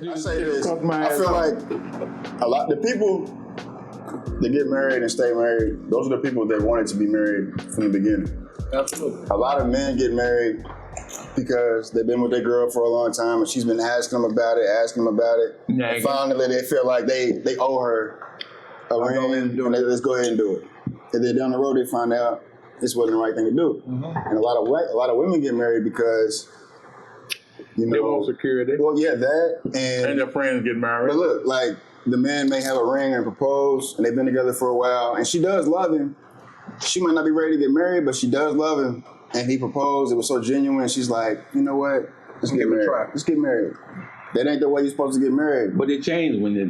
I say this. I feel like a lot the people that get married and stay married, those are the people that wanted to be married from the beginning. Absolutely. A lot of men get married because they've been with their girl for a long time and she's been asking them about it. Yeah, and finally they feel like they owe her a ring and let's go ahead and do it. And then down the road they find out this wasn't the right thing to do. Mm-hmm. And a lot of women get married because they want security. Well, yeah, that and their friends get married. But look, like the man may have a ring and propose, and they've been together for a while, and she does love him. She might not be ready to get married, but she does love him. And he proposed. It was so genuine. She's like, you know what? Let's get married. Let's get married. That ain't the way you're supposed to get married. But it changed when it.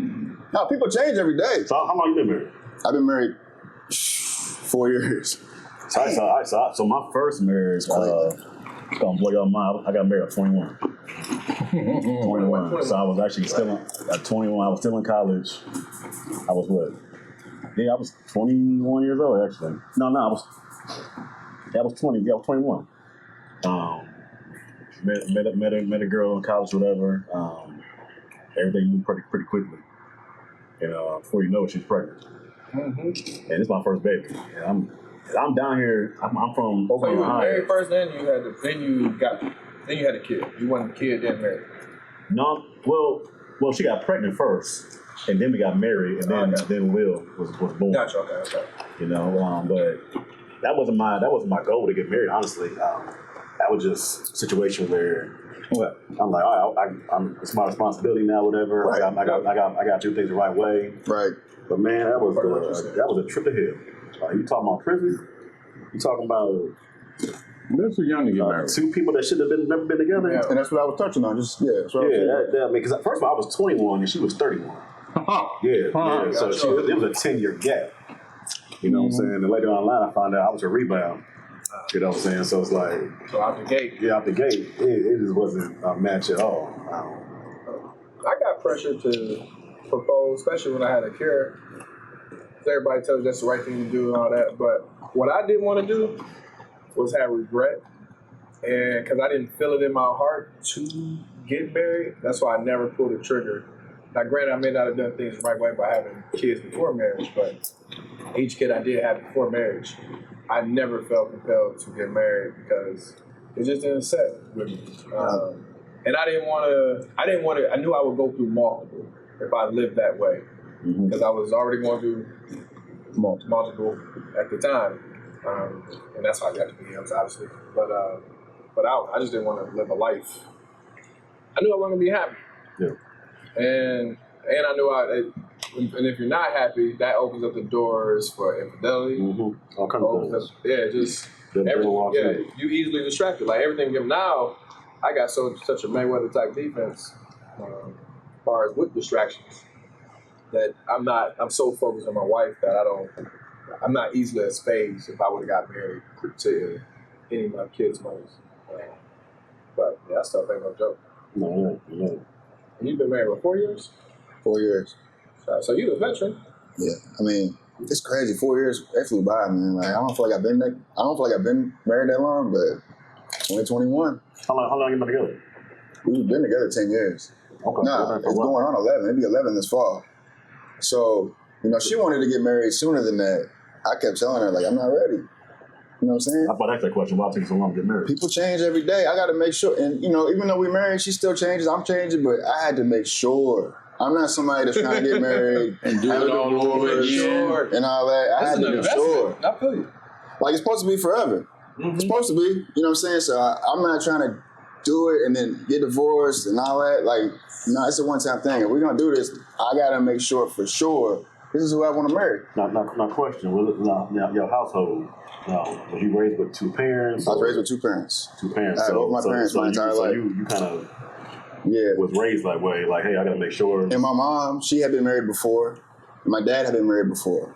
No, people change every day. So how long you been married? I've been married 4 years. So my first marriage, gonna blow your mind. I got married at 21. 21. So I was actually still at 21. I was still in college. I was what? Yeah, I was 21 years old actually. No, I was 20. Yeah, I was 21. Met a girl in college, whatever. Everything moved pretty quickly. And before you know it, she's pregnant. Mm-hmm. And it's my first baby. And I'm down here. I'm from Oakland, Ohio. So you were Ohio. married first, then you had a kid. You wasn't a kid, then married. No, well, she got pregnant first, and then we got married, and then Will was born. Gotcha. Okay. You know, but that wasn't my goal to get married. Honestly, that was just a situation where I'm like, all right, it's my responsibility now. Whatever. Right. I got to do things the right way. Right. But man, that was a trip to hell. You talking about prison? You talking about? That's too young to get married. Two people that should have never been together. Yeah. And that's what I was touching on. That's what I was saying. Because first of all, I was 21 and she was 31. Yeah. So it was a 10-year gap. You know what I'm saying? And later on in line, I found out I was a rebound. You know what I'm saying? So it's like... So out the gate. Yeah, out the gate. It just wasn't a match at all. I got pressure to propose, especially when I had a kid. Everybody tells you that's the right thing to do and all that. But what I didn't want to do was have regret. And because I didn't feel it in my heart to get married, that's why I never pulled the trigger. Now, granted, I may not have done things the right way by having kids before marriage, but each kid I did have before marriage, I never felt compelled to get married because it just didn't set with me. And I didn't want to, I knew I would go through multiple if I lived that way. Because I was already going through multiple at the time. And that's how I got to PMs, obviously. But I just didn't want to live a life. I knew I wasn't going to be happy. Yeah. And I knew and if you're not happy, that opens up the doors for infidelity. Mm-hmm. All kinds of things. You easily distracted. Like everything now, I got such a Mayweather type defense, as far as with distractions, that I'm so focused on my wife that I'm not easily as phased if I would have got married to any of my kids' mothers. But that stuff ain't no joke. No. And you've been married for 4 years? 4 years. So you're a veteran. Yeah, I mean, it's crazy. 4 years, they flew by, man. Like, I don't feel like I've been married that long, but 2021. How long you been together? We've been together 10 years. Okay. Nah, it's going on 11. It'll be 11 this fall. So, she wanted to get married sooner than that. I kept telling her, like, I'm not ready. You know what I'm saying? I thought that's that question. Why it take so long to get married? People change every day. I got to make sure. And, even though we're married, she still changes. I'm changing, but I had to make sure. I'm not somebody that's trying to get married and do it all over again and all that. I had to make sure. I feel you. Like, it's supposed to be forever. Mm-hmm. It's supposed to be. You know what I'm saying? So I'm not trying to do it and then get divorced and all that. Like, no, it's a one-time thing. If we're going to do this, I got to make sure for sure this is who I want to marry. Now question. Now, your household, was you raised with two parents? I was raised with two parents. Two parents. I had both my parents my entire life. So you kind of was raised that way. Like, hey, I got to make sure. And my mom, she had been married before. And my dad had been married before.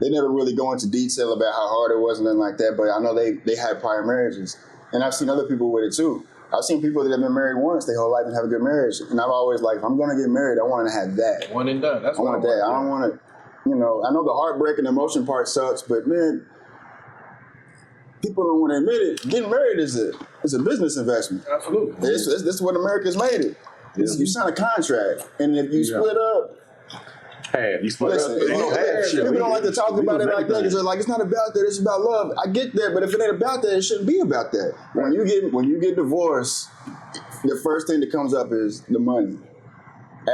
They never really go into detail about how hard it was and nothing like that, but I know they had prior marriages. And I've seen other people with it too. I've seen people that have been married once their whole life and have a good marriage. And I've always if I'm going to get married, I want to have that. One and done. That's I want that. I don't want to, I know the heartbreak and emotion part sucks, but man, people don't want to admit it. Getting married is a business investment. Absolutely. This is what America's made it. Yeah. You sign a contract, and if you split up, Hey, You split listen, up. Ain't no half shit. people don't like to talk We about it was like that because everything. they're like, it's not about that, it's about love. I get that, but if it ain't about that, it shouldn't be about that. When you get divorced, the first thing that comes up is the money,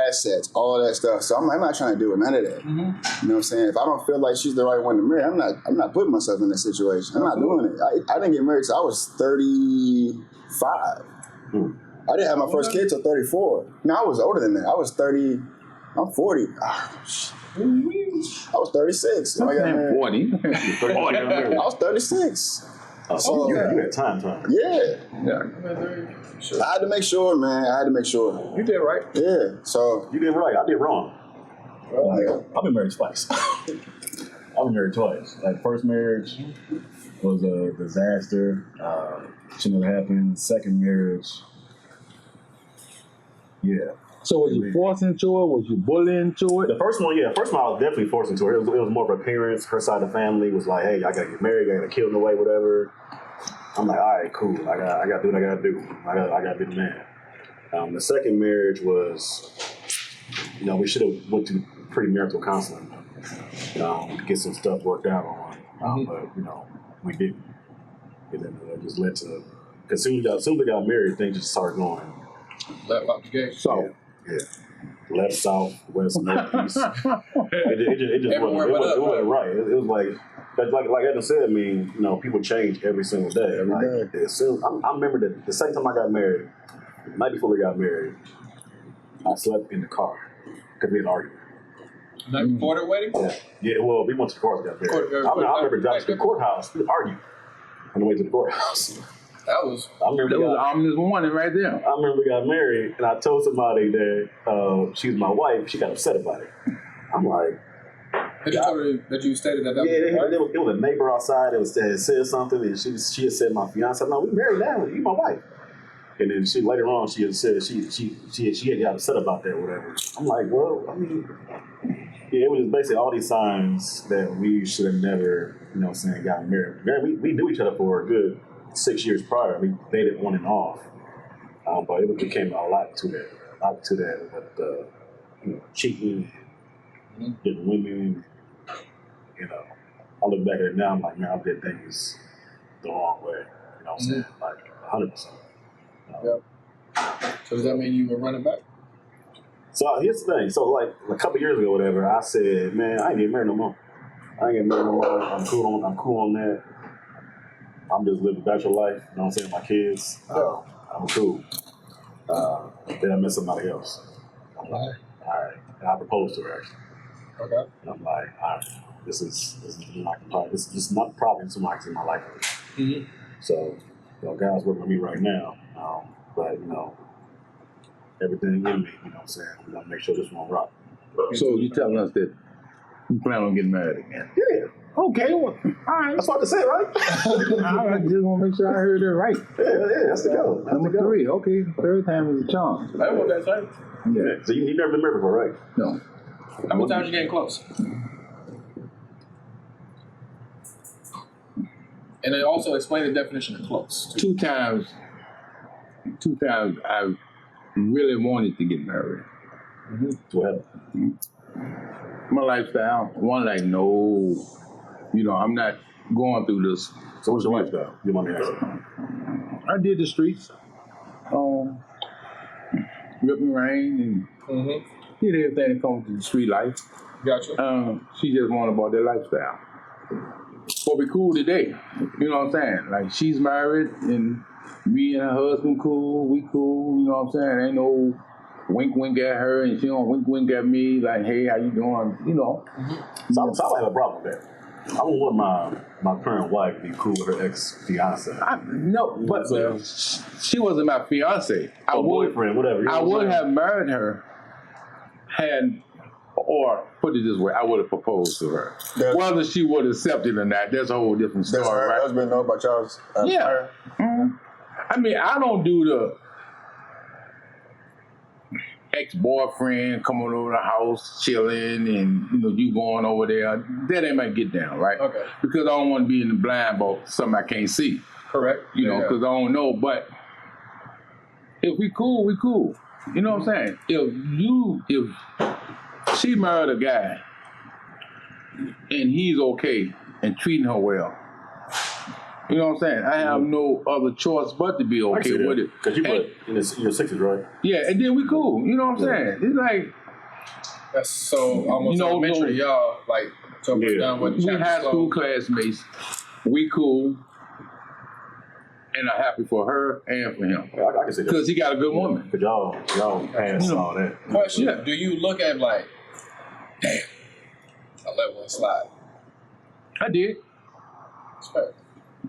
assets, all that stuff. So I'm not trying to do none of that. You know what I'm saying? If I don't feel like she's the right one to marry, I'm not putting myself in that situation. I'm not doing it. I didn't get married till I was 35. I didn't have my first kid till 34. No, I was older than that. I was 30. I'm 40. Ah, shit. I was 36. when I got married. 40. I was 36. So you had time. Yeah. Yeah. I had to make sure, man. I had to make sure. You did right. Yeah. So, You did right. I did wrong. I've been married twice. I've been married twice. Like first marriage was a disaster. Shouldn't have happened. Second marriage, yeah. So was you forced into it? Was you bullied into it? The first one, yeah. First one, I was definitely forced into it. It was more of her parents, her side of the family was like, hey, I gotta get married, I gotta kill in the way, whatever. I'm like, all right, cool. I gotta do what I gotta do. I gotta be the man. The second marriage was, we should have went to premarital counseling to get some stuff worked out on. But we didn't. And then it just led to, because soon as we got married, things just started going. Left out the gate. So, Yeah. Left, south, west, northeast. It just Everywhere wasn't, but up, right. It was like Evan said, I mean, people change every single day. Every day. I remember that the second time I got married, the night before we got married, I slept in the car because we had an argument. Night before the wedding? Yeah, well, we went to the car and got married. I remember driving to the courthouse, we argued on the way to the courthouse. That was. I remember that was an ominous warning right there. I remember we got married, and I told somebody that she was my wife. She got upset about it. I'm like, Did you tell her that you stated that? yeah, Was it was a neighbor outside that had said something, and she had said my fiance. No, we married now. You my wife. And then later on she had said she had got upset about that or whatever. I'm like, well, I mean, yeah, it was just basically all these signs that we should have never, gotten married. We knew each other for a good 6 years prior. We dated on and off, but it became a lot to that, with cheating, getting women. I look back at it now. I'm like, man, I did things the wrong way. You know what I'm saying? Like 100%. Yep. So does that mean you were running back? So here's the thing. So like a couple years ago, whatever, I said, man, I ain't getting married no more. I'm cool on that. I'm just living bachelor life. You know what I'm saying? My kids. I'm cool. Then I met somebody else. I'm like, all right. And I proposed to her actually. Okay. And I'm like, all right, this is not the problem so much in my life. Mm-hmm. So, God's working with me right now. But everything in me, you know what I'm saying? I'm gonna make sure this one rock. So you telling us that you plan on getting married again? Yeah. Okay, well, all right. That's what to say, right? I just want to make sure I heard it right. Yeah, that's the go. That's Number the go. 3, okay. Third time is a charm. I don't want that same. Yeah. So you never been married before, right? No. How many times you getting close? And then also explain the definition of close. Two times I really wanted to get married. What happened? My lifestyle, one like, no, I'm not going through this. So what's your lifestyle? You want me to ask? I did the streets, rip and rain, and did everything that comes with the street life. Gotcha. She just wanted about their lifestyle. But we cool today. You know what I'm saying? Like, she's married, and me and her husband cool, we cool, you know what I'm saying? Ain't no wink at her, and she don't wink at me, like, hey, how you doing? So I have a problem with that. I don't want my current wife to be cool with her ex-fiance. No, but she wasn't my fiance. Boyfriend, whatever. You know I what would I'm have married her or put it this way, I would have proposed to her. Whether she would have accepted or not, that's a whole different story, does her right? husband know about y'all's? Yeah. I mean, I don't do the ex-boyfriend coming over the house, chilling, and you going over there. That ain't my get down, right? Okay. Because I don't want to be in the blind about something I can't see. Correct. Because I don't know. But if we cool, we cool. You know what I'm saying? If she married a guy and he's okay and treating her well, you know what I'm saying? I have no other choice but to be okay with it. Because you put in your 60s, right? Yeah, and then we cool. You know what I'm saying? It's like That's so almost elementary, y'all. Like, so down what we high school classmates. We cool. And I'm happy for her and for him. I can see that. Because he got a good woman. Because y'all passed all that. Question: do you look at like, damn, I let one slide? I did. Respect.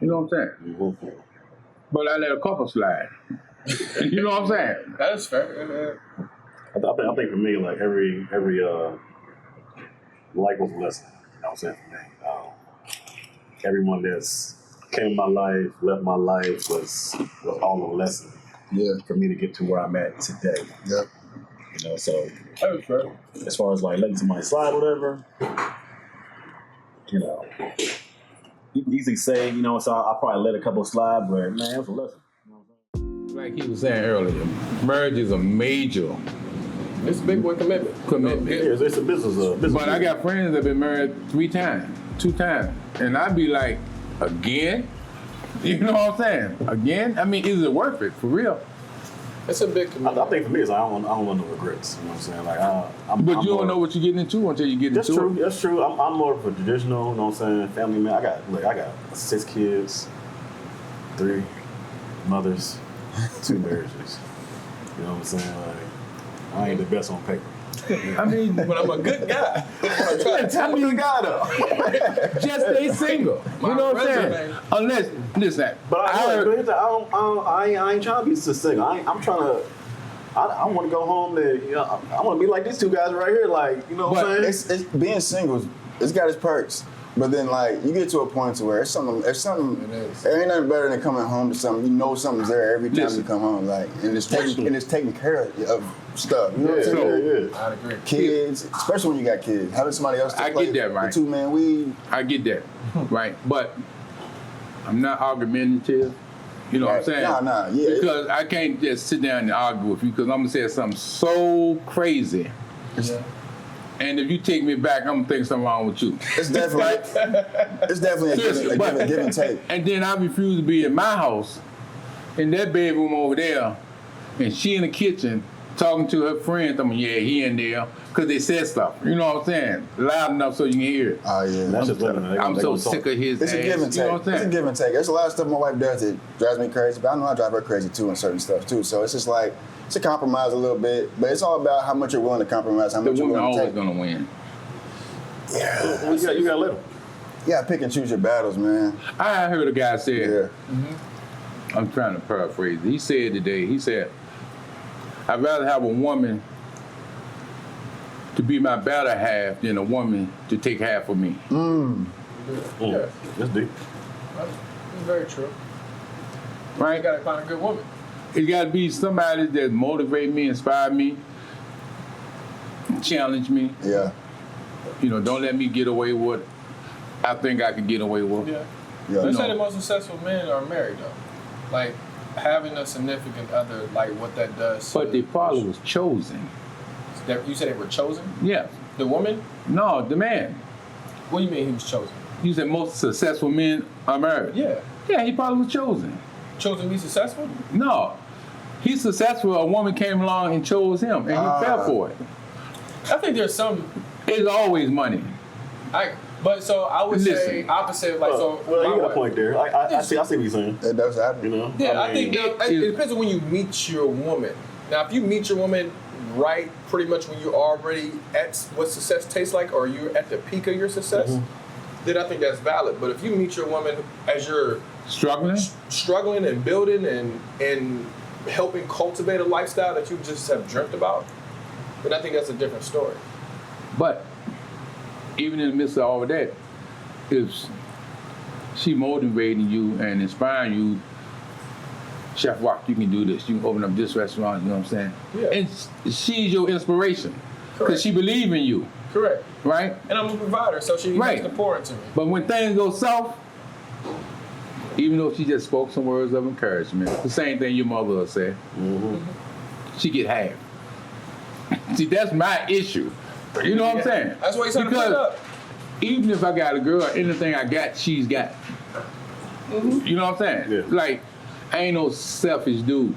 You know what I'm saying? But I let a couple slide. You know what I'm saying? That is fair. I think for me, like every life was a lesson. You know what I'm saying? For me, everyone that's came in my life, left my life was all a lesson. Yeah. For me to get to where I'm at today. Yep. You know, so That is fair. as far as like letting somebody slide or whatever, you know, you can easily say, you know, so I probably let a couple slide, but man, it was a lesson. You know what I'm saying? Like he was saying earlier, marriage is a major It's a big boy commitment. It's a business. But I got friends that have been married 3 times, 2 times. And I'd be like, again? You know what I'm saying? Again? I mean, is it worth it? For real? It's a big commitment. I think for me, it's like, I don't want no regrets. You know what I'm saying? Like, But you don't know what you're getting into until you get That's into true. it. That's true. I'm more of a traditional, you know what I'm saying, family man. I got 6 kids, 3 mothers, 2 marriages. You know what I'm saying? Like, I ain't the best on paper. I mean, But I'm a good guy. tell me the guy though. Just stay single. You know what I'm saying? resume. Unless, listen, But I heard, ain't trying to be so single. I'm trying to. I want to go home. I want to be like these 2 guys right here. Like, you know what I'm saying? It's being single. It's got its perks, but then like you get to a point to where it's something. It is. There ain't nothing better than coming home to something. You know something's there every time Listen. you come home. Like and it's taking care of stuff. You know what I'm Yeah, saying? yeah. I'd agree. Kids, especially when you got kids, having somebody else to I play get that, right. the 2-man weed. I get that, right? But I'm not argumentative. You know what I'm saying? Nah, yeah. Because I can't just sit down and argue with you because I'm gonna say something so crazy. Yeah. And if you take me back, I'm gonna think something wrong with you. It's definitely a Seriously, give and take. And then I refuse to be in my house, in that bedroom over there, and she in the kitchen talking to her friends. I'm like, yeah, he in there, because they said stuff. You know what I'm saying? Loud enough so you can hear it. Oh yeah, That's just living. I'm so sick of his It's ass. a give and You know take. what I'm It's a saying? give and take. There's a lot of stuff my wife does that drives me crazy, but I know I drive her crazy too in certain stuff too. So it's just like it's a compromise a little bit, but it's all about how much you're willing to compromise, how The much you're woman willing to always take. gonna win. Yeah, You gotta let them. you gotta pick and choose your battles, man. I heard a guy say, Yeah, I'm trying to paraphrase it. He said today, I'd rather have a woman to be my better half than a woman to take half of me. Yeah. That's deep. That's very true. You Right? gotta find a good woman. It got to be somebody that motivate me, inspire me, challenge me. yeah, You know, don't let me get away with what I think I could get away with. Yeah. yeah. They No. say the most successful men are married though. Like having a significant other, like what that does. But the father was chosen. You said they were chosen? Yeah. The woman? No, the man. What do you mean he was chosen? You said most successful men are married. Yeah. Yeah, he probably was chosen. Chosen to be successful? No. He's successful. A woman came along and chose him, and he fell for it. I think there's some. It's always money. But so I would say Listen. opposite. Like so. Well, my you got a wife- point there. I see what you're saying. It does happen. You know? Yeah, I mean, think it depends on when you meet your woman. Now, if you meet your woman right, pretty much when you're already at what success tastes like, or you're at the peak of your success, then I think that's valid. But if you meet your woman as you're Struggling? struggling and building and helping cultivate a lifestyle that you just have dreamt about, then I think that's a different story. But even in the midst of all of that, if she motivating you and inspiring you, Chef Wok, you can do this. You can open up this restaurant, you know what I'm saying? Yeah. And she's your inspiration. Correct. Because she believes in you, Correct. right? And I'm a provider, so she Right. has to pour into me. But when things go south, even though she just spoke some words of encouragement, the same thing your mother will say, she get half. See, that's my issue. You know what I'm saying? That's why he's trying to put it up. Even if I got a girl, anything I got, she's got. Mm-hmm. You know what I'm saying? Yeah. Like, I ain't no selfish dude.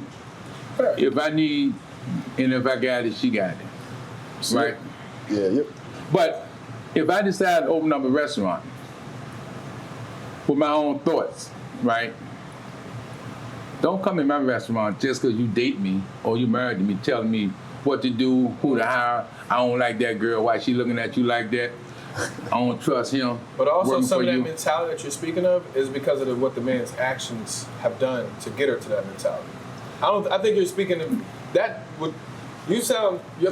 Fair. If I need, and if I got it, she got it. Right? Yeah, yep. But if I decide to open up a restaurant with my own thoughts, right? Don't come in my restaurant just because you date me or you married to me telling me what to do, who to hire. I don't like that girl. Why she looking at you like that? I don't trust him. But also working some for of that you. mentality that you're speaking of is because of what the man's actions have done to get her to that mentality. I think you're speaking of that. I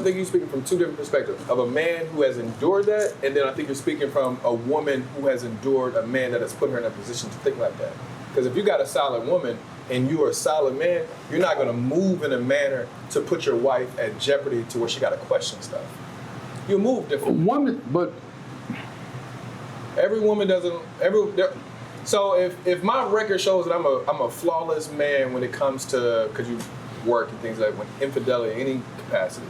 think you're speaking from two different perspectives of a man who has endured that, and then I think you're speaking from a woman who has endured a man that has put her in a position to think like that. Because if you got a solid woman and you are a solid man, you're not going to move in a manner to put your wife at jeopardy to where she got to question stuff. You move differently. Woman, but Every woman doesn't. So if my record shows that I'm a flawless man when it comes to, because you work and things like when infidelity, any capacity,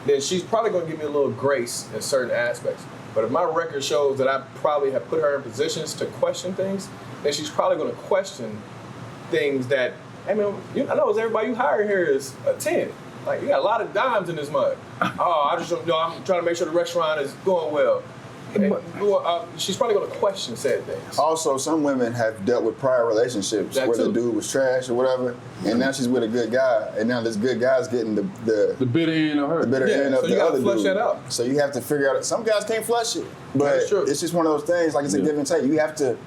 then she's probably going to give me a little grace in certain aspects. But if my record shows that I probably have put her in positions to question things, then she's probably going to question things that, I mean, I know everybody you hire here is a 10. Like, you got a lot of dimes in this mug. Oh, I'm trying to make sure the restaurant is going well. And, she's probably going to question said things. Also, some women have dealt with prior relationships That where the too. dude was trash or whatever, and now she's with a good guy, and now this good guy's getting the the bitter end of her. better Yeah, end so of you the gotta other flush dude. that out. So you have to figure out. Some guys can't flush it, but That's true. it's just one of those things. Like it's a give and take. You have to.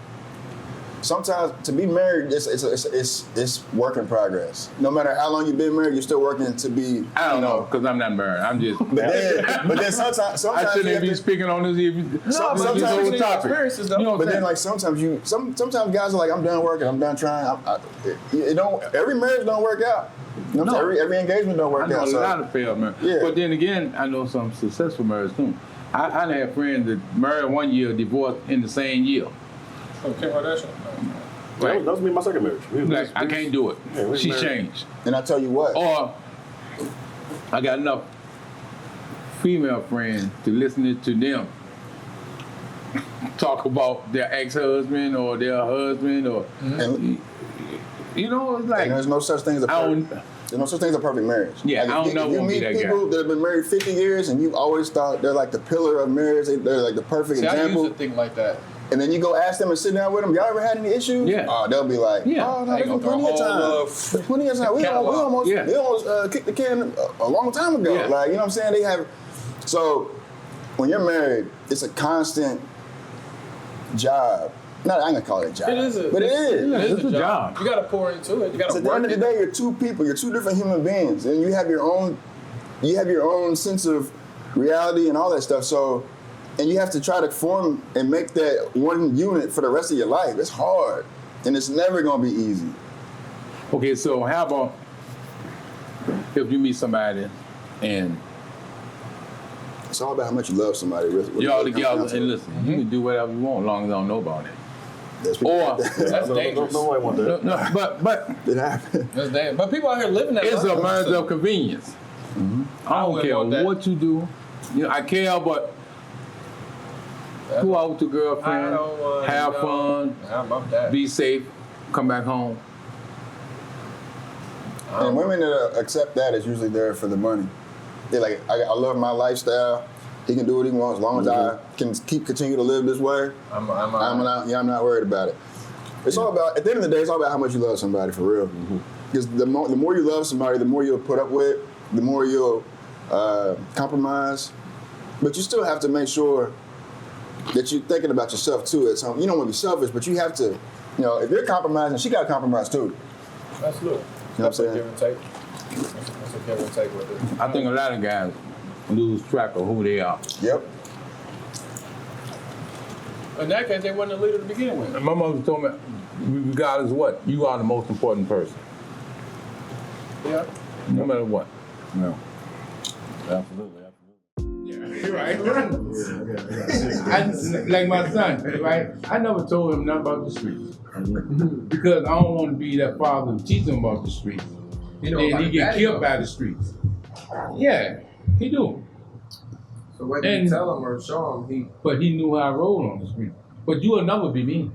Sometimes to be married, it's work in progress. No matter how long you've been married, you're still working to be. I don't know, because I'm not married. I'm just. But then sometimes I you shouldn't have be to, speaking on this. sometimes this you whole need topic. experiences, though. You know what But I'm then, saying? like sometimes guys are like, I'm done working, I'm done trying. It don't. Every marriage don't work out. You know what I'm No. saying? Every engagement don't I work know out. a So lot of failed marriages. Yeah. But then again, I know some successful marriages too. I had friends that married one year, divorced in the same year. So Kim Kardashian. That was me and my second marriage. Like, I can't do it. Yeah, we She married. changed. and I tell you what, Or I got enough female friends to listen to them talk about their ex-husband or their husband or and, you know, it's like and there's no such thing as a I perfect. don't. There's no such thing as a perfect marriage. Yeah, Like, I don't if know you won't be meet that guy. people that have been married 50 years and you've always thought they're like the pillar of marriage, they're like the perfect See, I example. used to think like that. And then you go ask them and sit down with them. Y'all ever had any issues? Yeah. Oh, they'll be like, Yeah. oh, no, They there's gonna plenty throw of a time. whole, There's plenty of time. We catalog. almost Yeah. kicked the can a long time ago. Yeah. Like, you know what I'm saying? They have. So when you're married, it's a constant job. No, I ain't gonna call it a job. It is but it is. It's a job. You got to pour into it. You got So to at the work end of the it. day, you're two people. You're two different human beings, and you have your own sense of reality and all that stuff. So, and you have to try to form and make that one unit for the rest of your life. It's hard, and it's never gonna be easy. Okay, so how about if you meet somebody and It's all about how much you love somebody. y'all together and listen, you can do whatever you want as long as I don't know about it. There's people Or- like that. That's dangerous. Nobody want that. No, but It happens. That's dangerous. But people out here living that it's a life. marriage of convenience. I don't wouldn't care want that. what you do. You know, I care, but go out with your I girlfriend, don't want have to fun, know. I'm up that. be safe, come back home. And women that accept that is usually there for the money. They're like, I love my lifestyle. He can do what he wants as long as I can continue to live this way. I'm not worried about it. It's all about, at the end of the day, it's all about how much you love somebody for real. Because the more you love somebody, the more you'll put up with, the more you'll compromise. But you still have to make sure that you're thinking about yourself too. At some, you don't want to be selfish, but you have to, you know, if you're compromising, she got to compromise too. Absolutely. You know what I'm saying? Give and take. That's a give and take with it. I think a lot of guys lose track of who they are. Yep. In that case, they wasn't a leader to begin with. My mother told me, regardless of what, you are the most important person, Yeah. no matter what. No. Absolutely. Right. Like my son, right? I never told him nothing about the streets because I don't want to be that father who teaches him about the streets. You know And about he the get bad killed though. by the streets. Yeah, He do. So whether And- you tell him or show him, But he knew how I rolled on the street. But you'll never be me.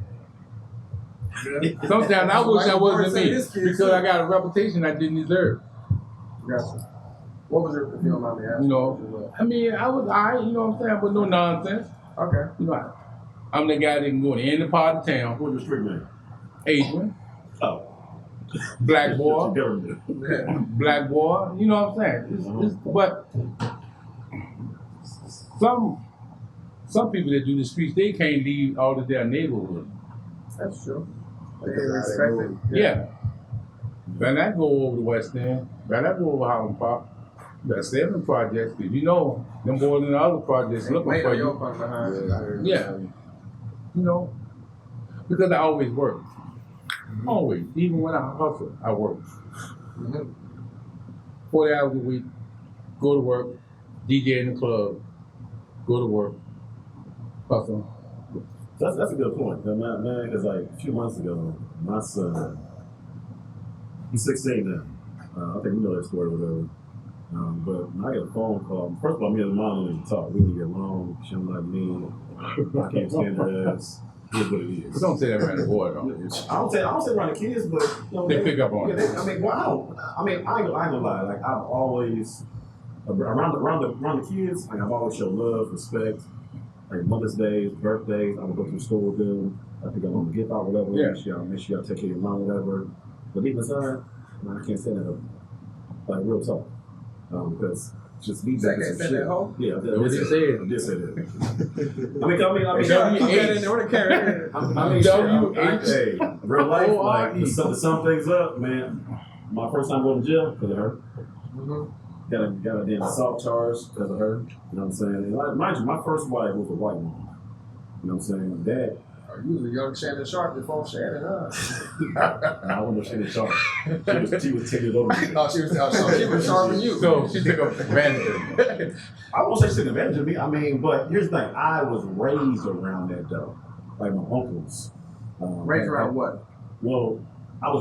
Sometimes I wish I wasn't me because I got a reputation I didn't deserve. Gotcha. What was your, if you don't mind me asking? You know, I mean, I was alright, you know what I'm saying, but no nonsense. Okay. You know, I'm the guy that can go to any part of town. What's your street name? Adrian, Oh. black boy, Government. Yeah. black boy. You know what I'm saying? It's, but some people that do the streets, they can't leave out of their neighborhood. That's true. They Because ain't how they respect it. move. Yeah. When I go over to West End, when I go over Highland Park, the 7 projects, if you know, them boys in the other projects They looking wait for on your you. front behind. Yeah, I heard. Yeah. You know, because I always work. Always. Even when I hustle, I work. Mm-hmm. 40 hours a week, go to work, DJ in the club, go to work, hustle. That's a good point, man. Because like a few months ago, my son, he's 16 now. I think you know that story or whatever. But when I get a phone call, first of all, me and my mom don't even talk. We need to get along. She don't like me. I can't stand her ass. Here's what it is. But don't say that around the boy, though. I don't say around the kids, but you know, They pick up on yeah, it. I mean, well, I ain't gonna lie. Like I've always around the kids. Like I've always showed love, respect. Like Mother's Days, birthdays, I would go to the store with them. I think I'm gonna gift out whatever. Yeah. Make sure y'all take care of your mom, whatever. But even aside, I can't stand that. Like real talk, because just be Zach back ain't some said shit. that hoe? Yeah, That's what he said. I did say that. I mean, WH. I mean, WH. hey, real life, like O-R-E. to sum things up, man. My first time going to jail because of her. Mm-hmm. Got a damn assault charge because of her. You know what I'm saying? And like, mind you, my first wife was a white woman. You know what I'm saying? Dad, You was a young Shannon Sharp before Shannon, huh? I wasn't Shannon Sharp. She was 10 years older than me. No, she was sharper than you. So she took advantage of it. I won't say she took advantage of me. I mean, but here's the thing. I was raised around that though. Like my uncles. Raised around what? Well, I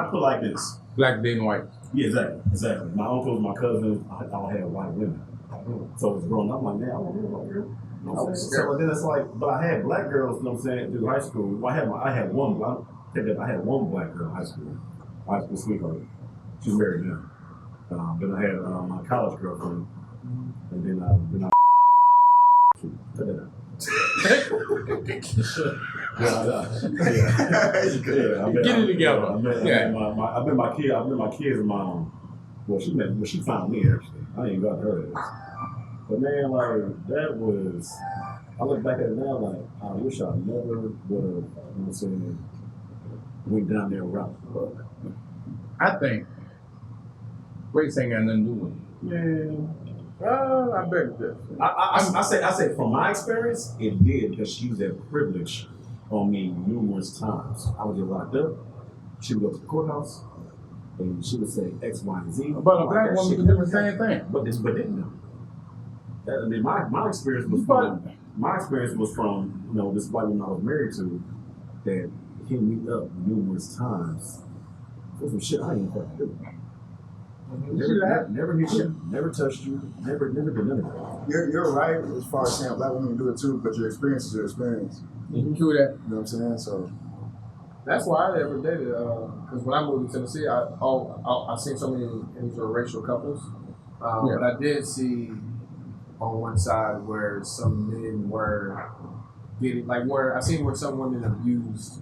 put it like this. Black dating white. Yeah, exactly. My uncles, my cousins, I all had white women. So it's growing up, I'm like, man, I want to be a white girl. You know what I'm saying? So then it's like, but I had black girls, you know what I'm saying, through high school. Well, I had one black girl in high school sweetheart. She's married now. Then I had my college girlfriend, and then I cut that out. Get it together. I met my kids' mom. Well, she found me actually. I ain't got her ass. But man, like that was. I look back at it now, like I wish I never would have. You know what I'm saying? Went down there around the club. I think race ain't got nothing to do with it. Man. I bet it does. I say from my experience, it did because she used that privilege on me numerous times. I would get locked up. She would go to the courthouse and she would say X, Y, and Z. But a black woman could do the same thing. But didn't know. I mean, my experience was from you know this white woman I was married to that hit me up numerous times for some shit I ain't fucking do. Never hit you, never touched you, never did none of that. You're right as far as saying black women do it too, but your experience is your experience. You can do that. You know what I'm saying? So That's why I never dated. Because when I moved to Tennessee, I seen so many interracial couples. Yeah. But I did see on one side where some men were getting, like where I seen where some women abused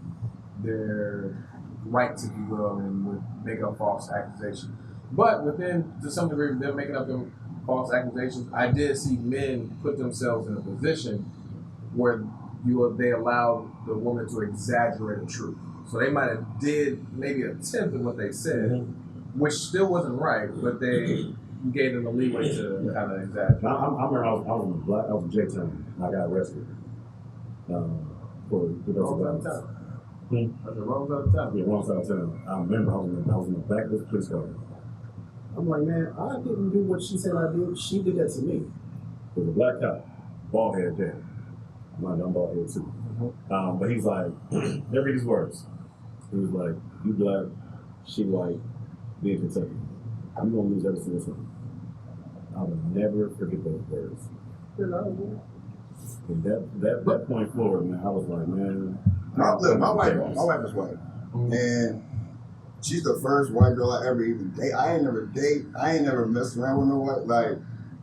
their rights, if you will, and would make up false accusations. But within, to some degree, them making up them false accusations, I did see men put themselves in a position where they allowed the woman to exaggerate the truth. So they might have did maybe attempt at what they said, which still wasn't right, but they gave them the leeway to kind of exaggerate. I remember I was in J-Town and I got arrested for Wrong domestic side of violence. town. That's the wrong side of town. Yeah, wrong side of town. I remember I was in the back of this police car. I'm like, man, I didn't do what she said I did. She did that to me. It was a black cop, bald head dad. I'm bald head too. But he's like, never read his words. He was like, you black, she white, we in Kentucky. I'm gonna lose every single time. I would never forget those words. And that point forward, man, I was like, man. My wife is white, and she's the first white girl I ever even date. I ain't never messed around with no white. Like,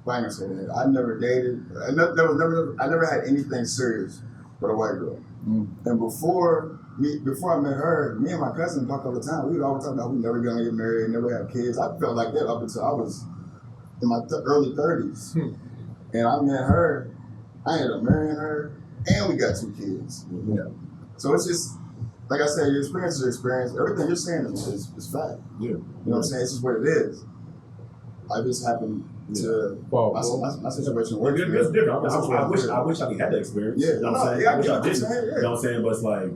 I ain't gonna say that. I never dated. I never had anything serious with a white girl. And before I met her, me and my cousin talked all the time. We would always talk about we never gonna get married, never have kids. I felt like that up until I was in my early 30s. And I met her. I ended up marrying her, and we got 2 kids. Yeah. So it's just, like I said, your experience is your experience. Everything you're saying is fact. Yeah. You know what I'm saying? It's just what it is. I just happened to, my situation worked. It's different. I wish I could have that experience. Yeah. You know what I'm saying? Yeah, I wish I didn't. saying, yeah. You know what I'm saying? But it's like,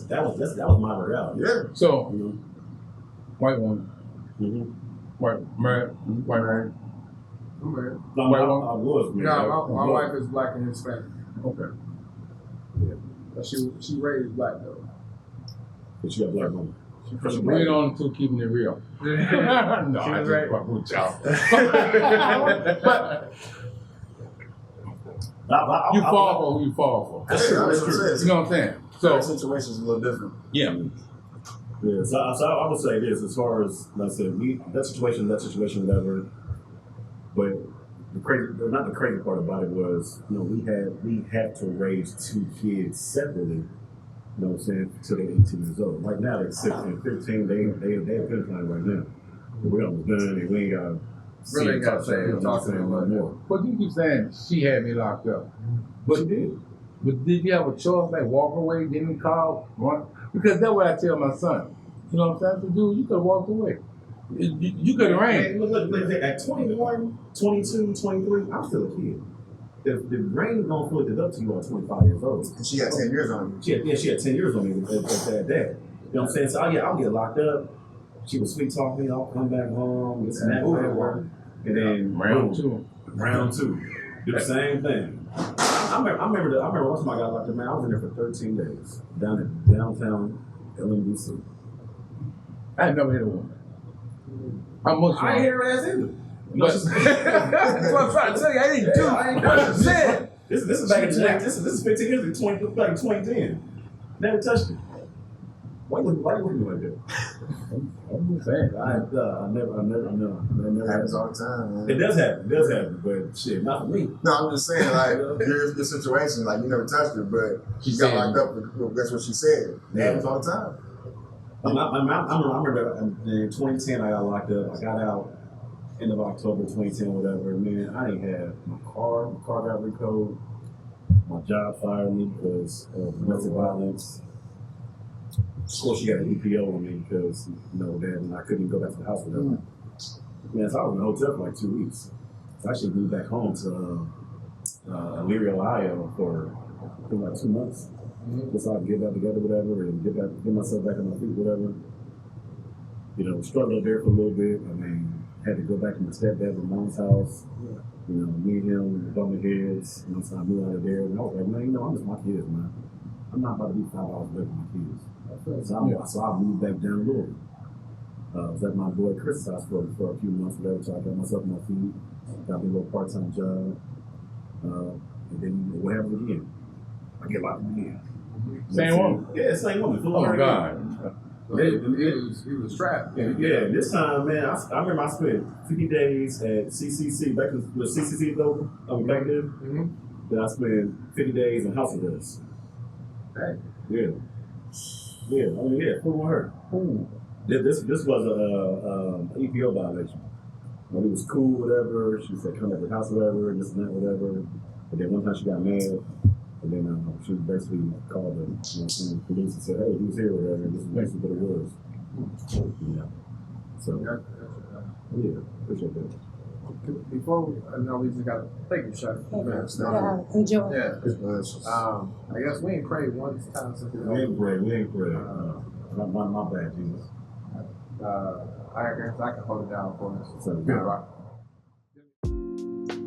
that was my reality. Yeah. So, You know? white woman, white married, white married. I'm married. No, White I woman? was married. No, my wife is black and Hispanic. Okay. But she raised black though. But she got black woman. We're on to keeping it real. No, I just right. fuck with y'all. But You fall for who you fall for. That's true. That's true. You know what I'm saying? So So, situation's a little different. yeah. Yeah, so I would say this, as far as, like I said, that situation, whatever. But not the crazy part about it was, you know, we had to raise 2 kids separately, you know what I'm saying, until they're 18 years old. Right now, they're 16, 15, they have finish line right now. We're almost done, and we ain't got to Really ain't gotta say you know what I'm saying, no more. But you keep saying she had me locked up. But you did. But did you have a choice, like walk away, didn't call, run? Because that's what I tell my son. You know what I'm saying? I said, dude, you could have walked away. You could have ran. Look, at 21, 22, 23, I'm still a kid. The brain don't fully develop to you at 25 years old. And she had 10 years on you. She had 10 years on me at that day. You know what I'm saying? So I'll get locked up. She would sweet talk me, I'll come back home, this and that, whatever. And then Round two. Do the same thing. I remember one time I got locked up, man, I was in there for 13 days down in downtown LMDC. I had never hit a woman. How much? I ain't hear her ass either. But that's what I'm trying to tell you. I didn't do. I ain't what you said. This is back in this is 15 years ago, back in 2010. Never touched it. Why you looking like that? I'm just saying. I never Happens all the time, man. It does happen, but shit, not for me. No, I'm just saying, like, your situation, like, you never touched her, but she got locked up. That's what she said. It happens all the time. I remember in 2010 I got locked up. I got out end of October 2010, whatever. Man, I didn't have my car. My car got recalled. My job fired me because of domestic violence. Of course, she got an EPO on me because, you know, then I couldn't go back to the house with her. Man, so I was in the hotel for like 2 weeks. So I actually moved back home to Elyria, Ohio for I think like 2 months. Just so I could get back together, whatever, and get myself back on my feet, whatever. You know, struggled there for a little bit. I mean, had to go back to my stepdad's mom's house. You know, me and him bumping heads. You know, so I moved out of there. And I was like, man, you know, I'm just my kids, man. I'm not about to be 5 hours away from my kids. So I moved back down Louisville. I was at my boy Chris' house for a few months, whatever, so I got myself on my feet, got me a little part-time job, and then what happened again? I get locked up again. Same woman? Yeah, same woman. Oh, God. He was trapped. Yeah, this time, man, I remember I spent 50 days at CCC, back when CCC though, back then. Then I spent 50 days in house arrest. Hey. Yeah. Yeah, I mean, yeah, full on her. This was a EPO violation. When it was cool, whatever, she said come at the house, whatever, and this and that, whatever. But then one time she got mad, and then she basically called the police and said, hey, he was here, whatever, and this is basically what it was. Yeah. So, yeah, appreciate that. Before I know we just got to take a shot. Enjoy. Yeah. I guess we ain't prayed one time since We ain't pray. My bad, Jesus. I guess I can hold it down for us.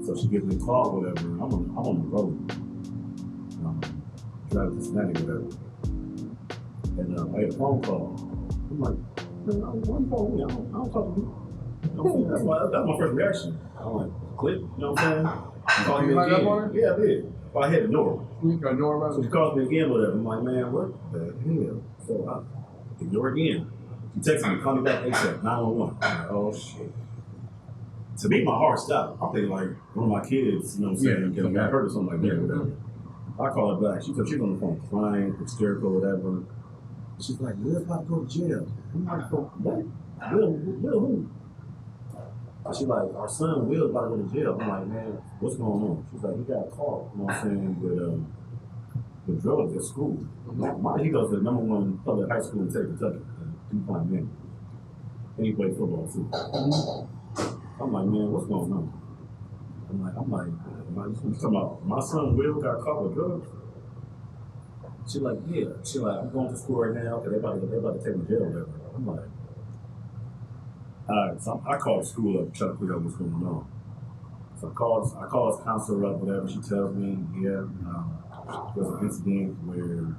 So she gives me a call, whatever. I'm on the road, driving to Cincinnati, whatever. And I had a phone call. I'm like, man, why you calling me? I don't talk to you. You know what I'm saying? That's my first reaction. I'm like, click, you know what I'm saying? Call me You hung up again. on her? Yeah, I did. But I had to ignore her. You got no So she calls me again, whatever. I'm like, man, what the hell? So I ignore again. She texts me, call me back ASAP, 911. I'm like, oh shit. To me, my heart stopped. I'm thinking like one of my kids, you know what I'm saying, got hurt or something like that, whatever. I call her back. She's on the phone crying, hysterical, whatever. She's like, Will's about to go to jail. I'm like, for what? Will who? And she's like, our son Will's about to go to jail. I'm like, man, what's going on? She's like, he got a call, you know what I'm saying, with drugs at school. He goes to the #1 public high school in Kentucky, DuPont Man. And he plays football too. I'm like, man, what's going on? I'm like, you talking about my son Will got caught with drugs? She's like, yeah. She's like, I'm going to school right now because they're about to take me to jail or whatever. I'm like, all right. So I called the school up, trying to figure out what's going on. So I call his counselor up, whatever. She tells me, yeah, there's an incident where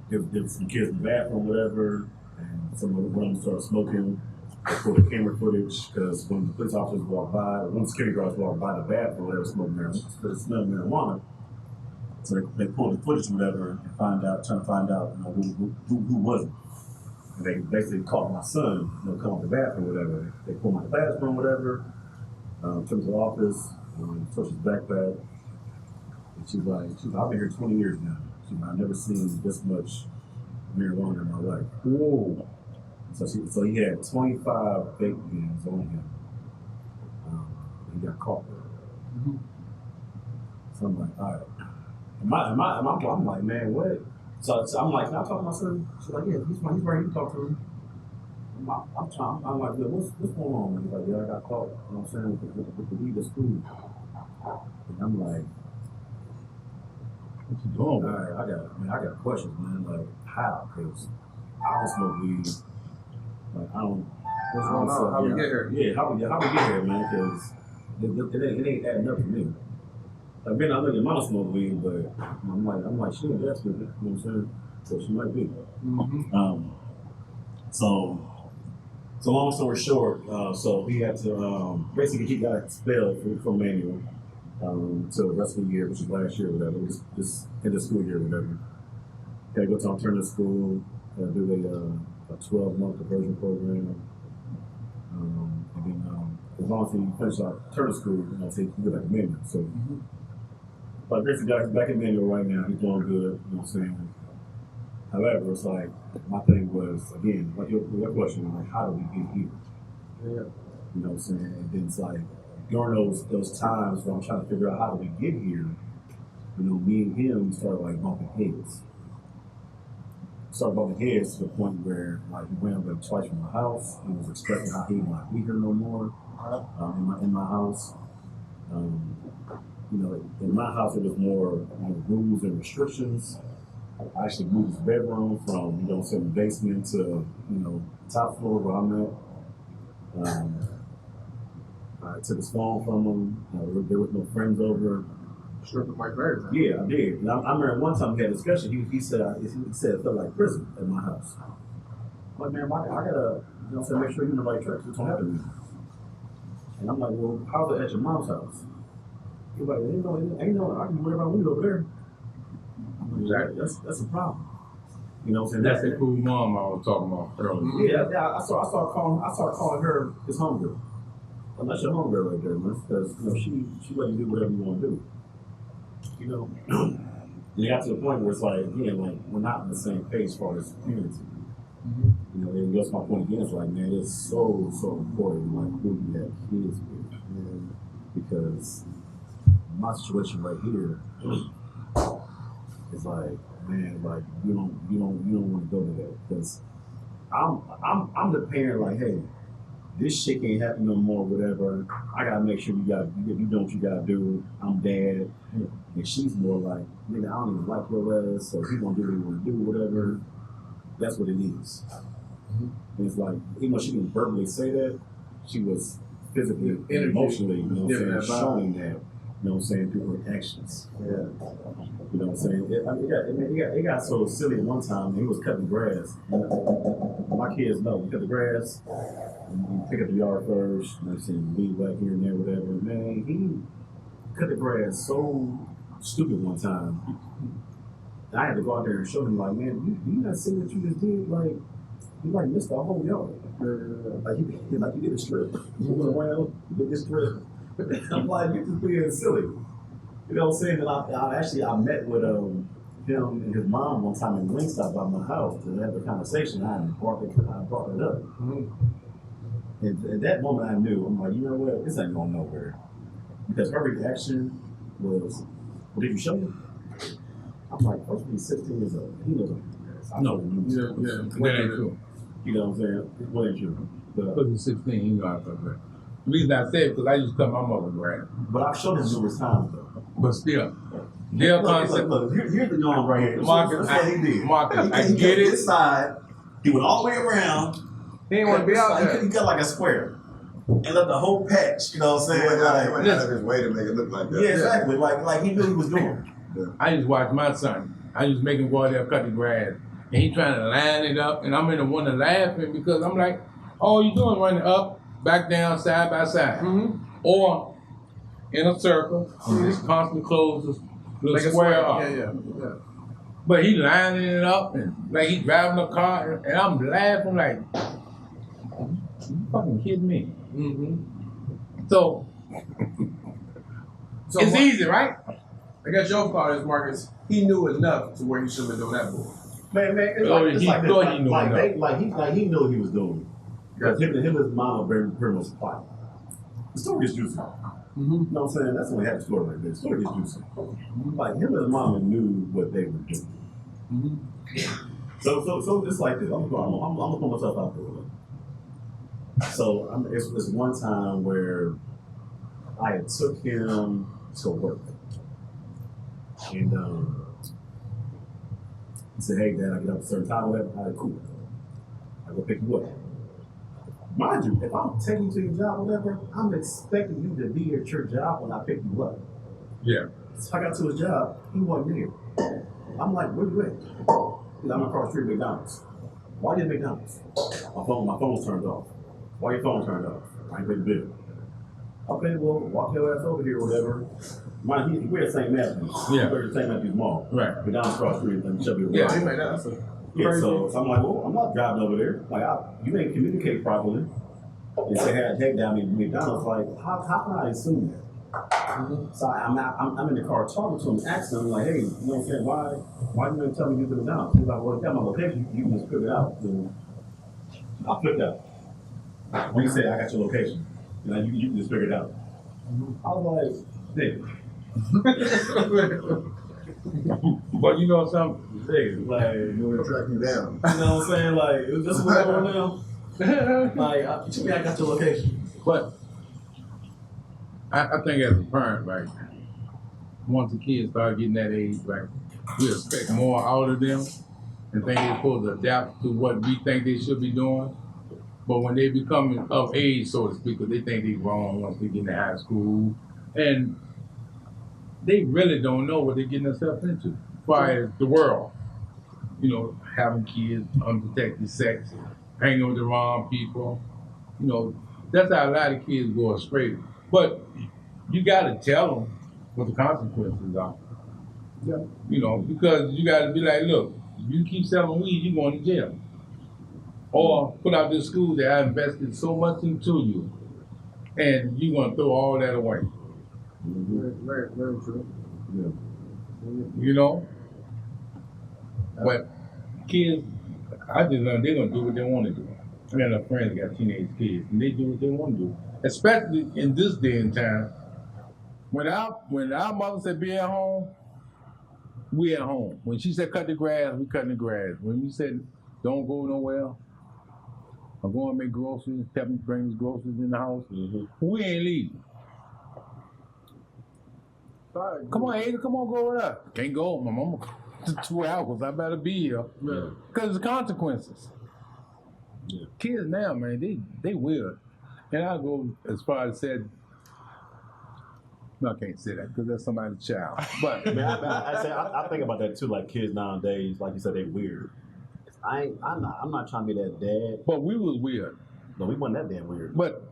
there was some kids in the bathroom, whatever, and some of them started smoking. They pulled the camera footage because when the police officers walked by, one of the security guards walked by the bathroom, they were smoking marijuana. They smelled marijuana. So they pulled the footage, whatever, and trying to find out, you know, who was it. And they basically caught my son, you know, come out the bathroom, whatever. They pulled my classroom, whatever. Took him to the office, took his backpack. And she's like, I've been here 20 years now. She's like, I've never seen this much marijuana in my life. Whoa. So he had 25 vape pens on him. He got caught. Mm-hmm. So I'm like, all right. I'm like, man, what? So I'm like, can I talk to my son? She's like, yeah, he's right here. You talk to him. I'm like, what's going on? He's like, yeah, I got caught. You know what I'm saying? With the weed at school. And I'm like, What you doing? all right, I got questions, man. Like, how? Because I don't smoke weed. Like, I don't. What's going on? How we get here? Yeah, how we get here, man? Because it ain't adding up for me. Like, man, I know your mom smoke weed, but I'm like, she ain't that stupid. You know what I'm saying? So she might be. Mm-hmm. So long story short, so he had to basically he got expelled from Manual until the rest of the year, which is last year or whatever. This in the school year or whatever. Had to go to alternative school, do a 12-month conversion program, and then as long as he finished alternative school, you know, so he can go back to Manual. So, but basically, he's back in Manual right now. He's doing good. You know what I'm saying? However, it's like, my thing was, again, like your question was like, how do we get here? Yeah. You know what I'm saying? And then it's like, during those times where I'm trying to figure out how do we get here, you know, me and him started like bumping heads. Started bumping heads to the point where like he ran away twice from my house. He was expressing how he would not be here no more in my house. You know, in my house it was more rules and restrictions. I actually moved his bedroom from, you know, the basement to, you know, top floor where I'm at. I took his phone from him. There was no friends over. Stripping my grades. Yeah, I did. And I remember one time we had a discussion. He said it felt like prison at my house. I'm like, man, I gotta, you know, make sure you're in the right track. This don't happen to me. And I'm like, well, how's it at your mom's house? He's like, ain't no, I can worry about weed over there. Exactly. That's a problem. You know what I'm saying? That's the cool mom I was talking about earlier. Yeah, I started calling her his homegirl. I'm not your homegirl right there, man, because you know she let you do whatever you want to do. You know, and it got to the point where it's like, again, like we're not on the same page as far as parenting. Mm-hmm. You know, and that's my point again. It's like, man, it's so important, like who you have kids with, man, because my situation right here is like, man, like you don't want to go to that because I'm the parent. Like, hey, this shit can't happen no more. Whatever. I gotta make sure you do what you gotta do. I'm dad, and she's more like, nigga, I don't even like your ass, so he gonna do what he wanna do, whatever. That's what it is. Mm-hmm. And it's like, even though she didn't verbally say that, she was physically and emotionally, you know what I'm saying, showing that. You know what I'm saying? Through her actions. Yeah. You know what I'm saying? It got so silly at one time. He was cutting grass. My kids know you cut the grass, you pick up the yard first. You know what I'm saying? Leave back here and there, whatever. Man, he cut the grass so stupid one time. I had to go out there and show him, like, man, you not see what you just did? Like, you like missed the whole yard. Like you did a strip. You went around, you did this strip. I'm like, you're just being silly. You know what I'm saying? And I met with him and his mom one time in Wingstop by my house to have a conversation. I brought it up. And at that moment I knew, I'm like, you know what, this ain't going nowhere. Because her reaction was, well, did you show him? I'm like, first he's 16 years old. He knows I know him. That ain't true. You know what I'm saying? What ain't true? Because he's 16, he know how to cut grass. The reason I said because I used to cut my mother's grass. But I've shown him numerous times though. But still, their concept. Look, here's the yarn right here. Marcus, That's what he did. Marcus, I He get cut it. this side. He went all the way around. He didn't want to be out there. He cut like a square. And left the whole patch, you know what I'm saying? He went out of his way to make it look like that. Yeah, exactly. Like he knew he was doing. I used to watch my son. I used to make him go out there and cut the grass. And he trying to line it up. And I'm in the one to laughing because I'm like, all you doing running up, back down, side by side. Mm-hmm. Or in a circle, just constantly close this little Like a square up. Yeah. But he lining it up and like he driving a car and I'm laughing like, you fucking kidding me. Mm-hmm. So it's easy, right? I guess your part is, Marcus, he knew enough to where he should have been doing that bull. Man, it's Oh, like, it's he like this. thought he knew enough. He knew what he was doing. Because him and his mom were very much quiet. The story is juicy. Mm-hmm. You know what I'm saying? That's when we had the story like this. The story is juicy. Like him and his mama knew what they were doing. Mm-hmm. So it's like this. I'm gonna put myself out there. So it's one time where I had took him to work, and he said, "Hey, Dad, I get up at a certain time, whatever. All right, cool. I go pick you up." Mind you, if I'm taking you to your job, whatever, I'm expecting you to be at your job when I pick you up. Yeah. So I got to his job, he wasn't there. I'm like, where you at? He's I'm across the street at McDonald's. Why you at McDonald's? My phone's turned off. Why your phone turned off? I ain't paid the bill. Okay, well, walk your ass over here or whatever. Mind, we're at St. Matthew's. Yeah. We're at St. Matthew's Mall. Right. McDonald's across the street and Shelby. Yeah. He made that. That's a Yeah, crazy. so I'm like, well, I'm not driving over there. Like, you didn't communicate properly. And say, hey, take down me McDonald's. Like, how can I assume that? Mm-hmm. So I'm in the car talking to him, asking him, like, hey, you know what I'm saying? Why you didn't tell me you did McDonald's? He's like, well, tell my location. You can just figure it out. So I flipped out. When you said, I got your location, you can just figure it out. I was like, nigga. But you know something? Like, You want to track me down. you know what I'm saying? Like, it was just what's going on. Like, to me, I got your location. But I think as a parent, right, once the kids start getting that age, right, we expect more out of them and think they're supposed to adapt to what we think they should be doing. But when they become of age, so to speak, because they think they're wrong once they get into high school, and they really don't know what they're getting themselves into as far as the world. You know, having kids, unprotected sex, hanging with the wrong people. You know, that's how a lot of kids go astray. But you got to tell them what the consequences are. Yeah. You know, because you got to be like, look, if you keep selling weed, you're going to jail. Or put out this school that I invested so much into you, and you're going to throw all that away. Very, very true. Yeah. You know? But kids, I just learned they're going to do what they want to do. I got enough friends that got teenage kids, and they do what they want to do. Especially in this day and time. When our mother said be at home, we at home. When she said cut the grass, we cutting the grass. When we said don't go nowhere, or go and make groceries, help me bring these groceries in the house, we ain't leaving. Come on, Ada, come on, go with us. Can't go, my mama. 2 hours, I better be here. Because the consequences. Yeah. Kids now, man, they weird. And I'll go as far as said, No, I can't say that because that's somebody's child. But Man, I think about that too. Like kids nowadays, like you said, they weird. I'm not trying to be that dad. but we was weird. No, we wasn't that damn weird. But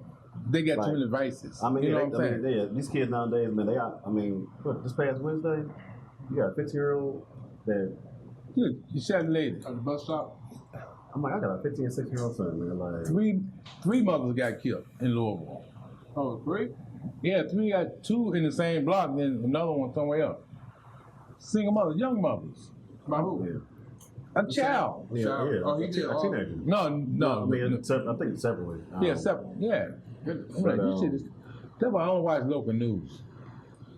they got Like, too many vices. I mean, you know what I'm saying? yeah, these kids nowadays, man, they are. I mean, look, this past Wednesday, you got a 15-year-old that You shot a lady. At the bus stop. I'm like, I got a 15 and 16-year-old son, man. Like, Three mothers got killed in Louisville. Oh, three? Yeah, three got two in the same block, and then another one somewhere else. Single mothers, young mothers. By who? yeah, A child. yeah, Child. yeah. Oh, he did a all- teenager. No, I mean, no. I think separately. Yeah, separate. Yeah. I'm like, you shit is. That's why I don't watch local news.